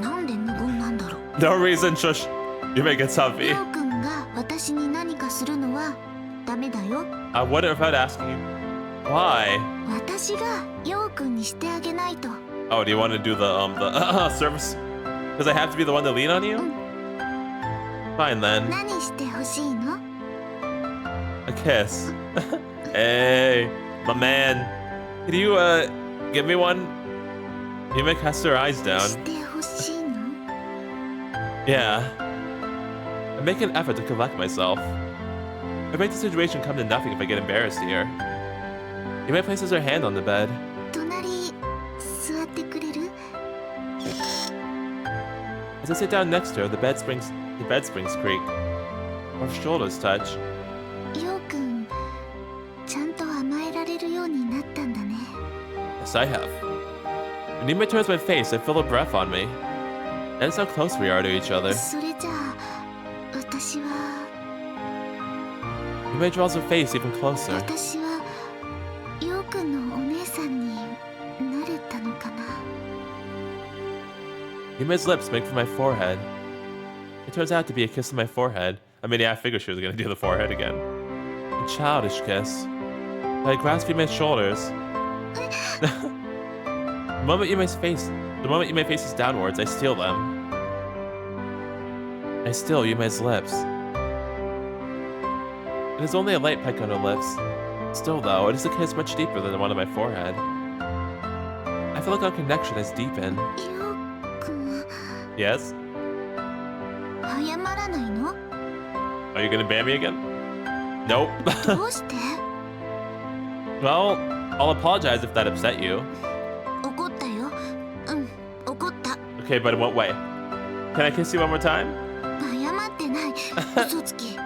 なんで無言なんだろう it. No reason, shush. Yume gets り huffy. ょうくんが私に何かするのはダメだよ I wouldn't without asking you. Why? 私がようくんにしてあげないと Oh, do you want to do the service? Because I have to be the one to lean on you? Fine then. 何してほしいの A kiss. Hey, my man. Could you give me one? Yume casts her eyes し down. てほしいの Yeah. I make an effort to collect myself. I make the situation come to nothing if I get embarrassed here. Yume places her hand on the bed. 隣座ってくれる As I sit down next to her, the bed springs creak. Our shoulders touch. ようくんちゃんと甘えられるようになったんだね Yes, I have. When Yume turns my face, I feel her breath on me. That's how close we are to each other. それじゃあ私は Yume draws her face even closer. 私はようくんのお姉さんになれたのかな Yume's lips make for my forehead. It turns out to be a kiss on my forehead. I mean, yeah, I figured she was gonna do the forehead again. A childish kiss. I grasp Yume's shoulders. The moment Yume faces downwards, I steal them. I steal Yume's lips. It is only a light peck on her lips. Still, though, it is a kiss much deeper than the one on my forehead. I feel like our connection has deepened. ようくん Yes? 謝らないの Are you gonna ban me again? Nope. どうして Well, I'll apologize if that upset you. 怒ったようん怒った Okay, but in what way? Can I kiss you one more time? 謝ってない嘘つき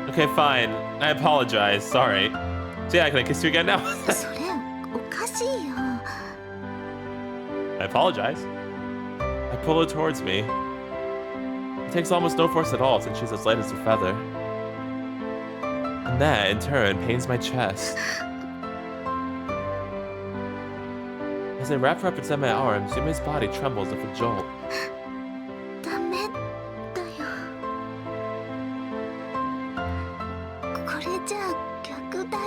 Okay, fine. I apologize. Sorry. So yeah, can I kiss you again now? それおかしいよ I apologize. I pull her towards me. It takes almost no force at all since she's as light as a feather. And that, in turn, pains my chest. As I wrap her up inside my arms, Yume's body trembles with a jolt. ダメだよこれじゃあ逆だよ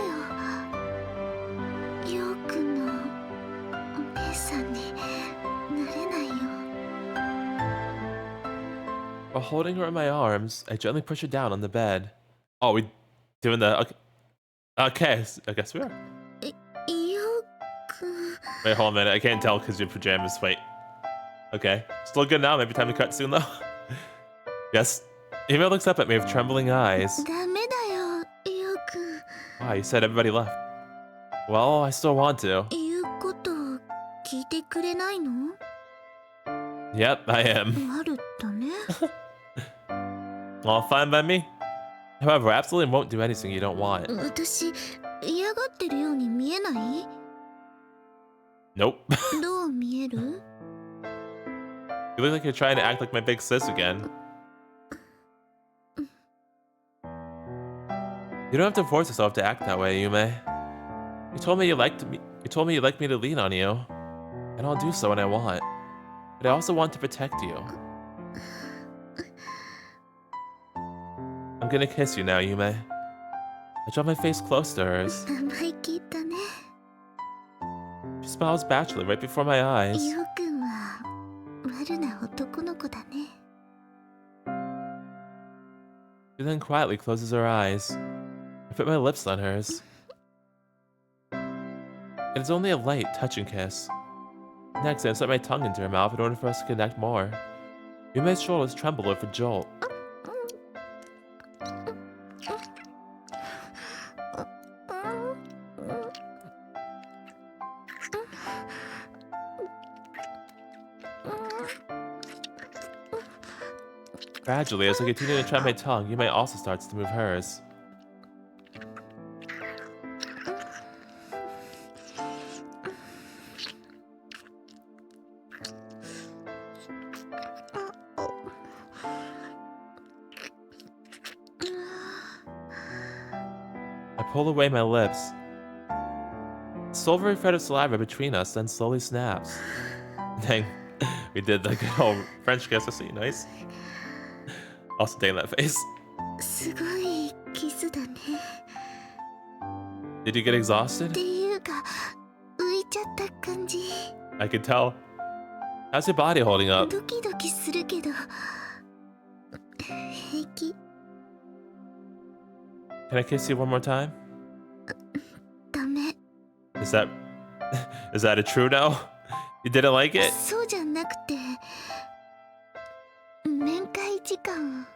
ようくんのお姉さんになれないよ While holding her in my arms, I gently push her down on the bed. Oh, we doing the... Okay, I guess we are. ようくん Wait, hold on a minute. I can't tell because your pajamas. Wait. Okay. Still good now. Maybe time to cut soon, though. Yes. Yume looks up at me with trembling eyes. ダメだよようくん Wow, you said everybody left. Well, I still want to. 言うこと聞いてくれないの Yep, I am. 悪だね All fine by me. However, I absolutely won't do anything you don't want. 私嫌がってるように見えない Nope. どう見える You look like you're trying to act like my big sis again. You don't have to force yourself to act that way, Yume. You told me you liked me. You told me you'd like me to lean on you, and I'll do so when I want. But I also want to protect you. I'm gonna kiss you now, Yume. I draw my face close to hers. 生意気だね She smiles bashfully right before my eyes. ようくんは悪な男の子だね She then quietly closes her eyes. I put my lips on hers. It is only a light, touching kiss. Next, I insert my tongue into her mouth in order for us to connect more. Yume's shoulders tremble with a jolt. Gradually, as I continue to try my tongue, Yume also starts to move hers. I pull away my lips. The silvery thread of saliva between us then slowly snaps. Dang, we did the good old French kiss. I see, nice. Also, dang that face. すごいキスだね。 Did you get っ exhausted? ていうか浮いちゃった感じ。 I can tell. How's your body holding up? ドキドキするけど平気。 Can I kiss you one more time? ダメ。 Is that a true no? You didn't like it? そうじゃなくて面会時間。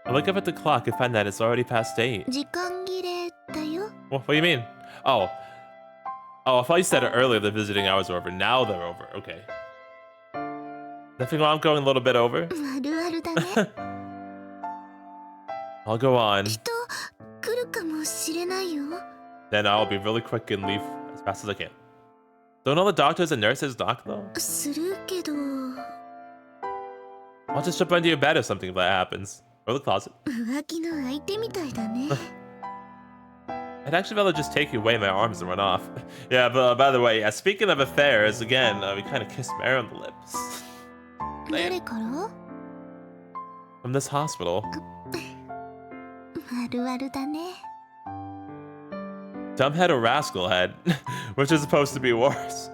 I look up at the clock and find that it's already past 8. 時間切れだよ。 What do you mean? Oh, I thought you said it earlier the visiting hours are over. Now they're over. Okay. Nothing wrong going a little bit over? あるあるだね。 I'll go on. 人来るかもしれないよ。 Then I'll be really quick and leave as fast as I can. Don't all the doctors and nurses knock though? するけど I'll just jump under your bed or something if that happens. Or the closet. 浮気の相手みたいだね。 I'd actually rather just take you away in my arms and run off. Yeah, but by the way, yeah, speaking of affairs, again, we kind of kissed Mare on the lips. 誰から？ From this hospital. あるあるだね。 Dumbhead or rascal head, which is supposed to be worse.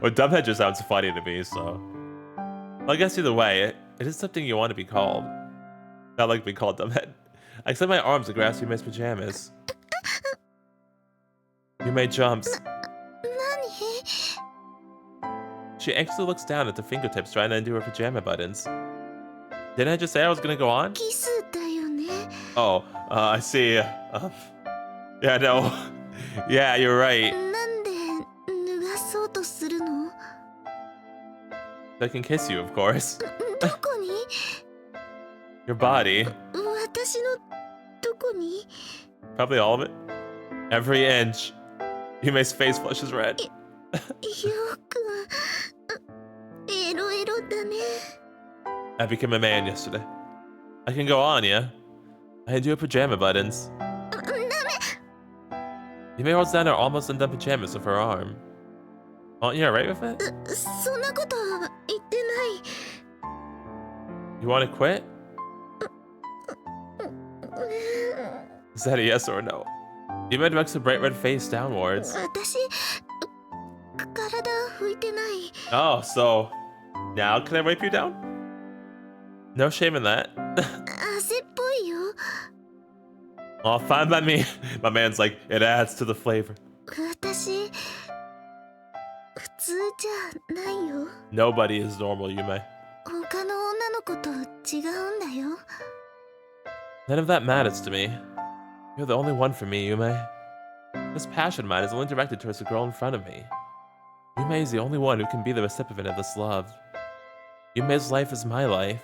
Or dumbhead just sounds funny to me, so. Well, I guess either way, it is something you want to be called. Not like being called dumbhead. I extend my arms to grasp Yume's pajamas. Yume jumps. 何？ She anxiously looks down at the fingertips trying to undo her pajama buttons. Didn't I just say I was gonna go on? キスだよね。 Oh, I see. Yeah, no. Yeah, you're right. なんで脱がそうとするの？ I can kiss you, of course. どこに？ Your body. 私のどこに？ Probably all of it. Every inch. Yume's face flushes red. よくエロエロだね。 I became a man yesterday. I can go on, yeah? I undo her pajama buttons. ダメ。 Yume holds down her almost undone pajamas with her arm. Aren't you alright with it? そんなこと言ってない。 You want to quit? Is that a yes or a no? Yume directs a bright red face downwards. 私体拭いてない。 Oh, so now can I wipe you down? No shame in that. 汗っぽいよ。 Oh, fine by me. My man's like, it adds to the flavor. 私普通じゃないよ。 Nobody is normal, Yume. 他の女の子と違うんだよ。 None of that matters to me. You're the only one for me, Yume. This passion of mine is only directed towards the girl in front of me. Yume is the only one who can be the recipient of this love. Yume's life is my life,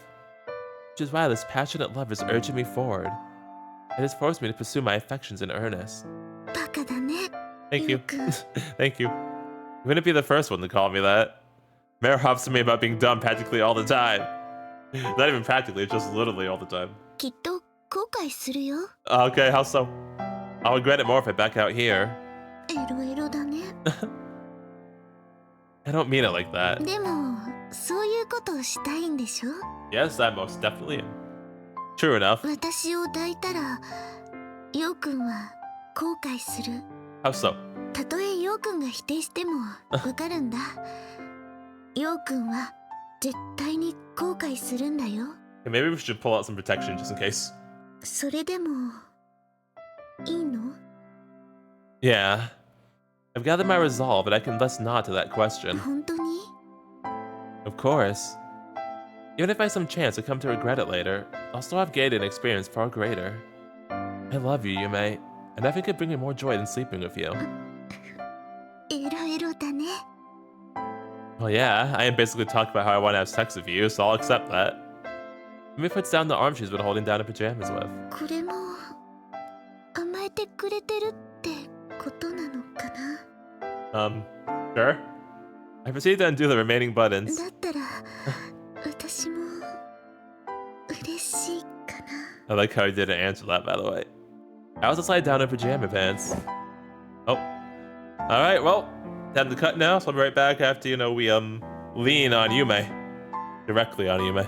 which is why this passionate love is urging me forward. It has forced me to pursue my affections in earnest. バカだね。 Thank you. よく Thank you. You wouldn't be the first one to call me that. Mare hops to me about being dumb practically all the time. Not even practically, just literally all the time. きっと後悔するよ。 Okay, how so? I'll regret it more if I back out here. エロエロだね。 I don't mean it like that. でもそういうことをしたいんでしょ？ Yes, I most definitely am. True enough. 私を抱いたらヨウくんは後悔する。 How so? たとえヨウくんが否定してもわかるんだ。ヨウくんは絶対に後悔するんだよ。 Okay, maybe we should pull out some protection just in case. それでもいいの？ Yeah. I've gathered my resolve, and I can thus nod to that question. 本当に？ Of course. Even if by some chance I come to regret it later, I'll still have gained an experience far greater. I love you, Yume, and nothing could bring me more joy than sleeping with you. エロエロだね。 Well, yeah, I am basically talking about how I want to have sex with you, so I'll accept that. Yume puts down the arm she's been holding down her pajamas with. これも甘えてくれてるってことなのかな。 Sure. I proceed to undo the remaining buttons. だったら私も嬉しいかな。 I like how he didn't answer that, by the way. I also slide down in pajama pants. Oh. Alright, well, time to cut now, so I'll be right back after, we, lean on Yume. Directly on Yume.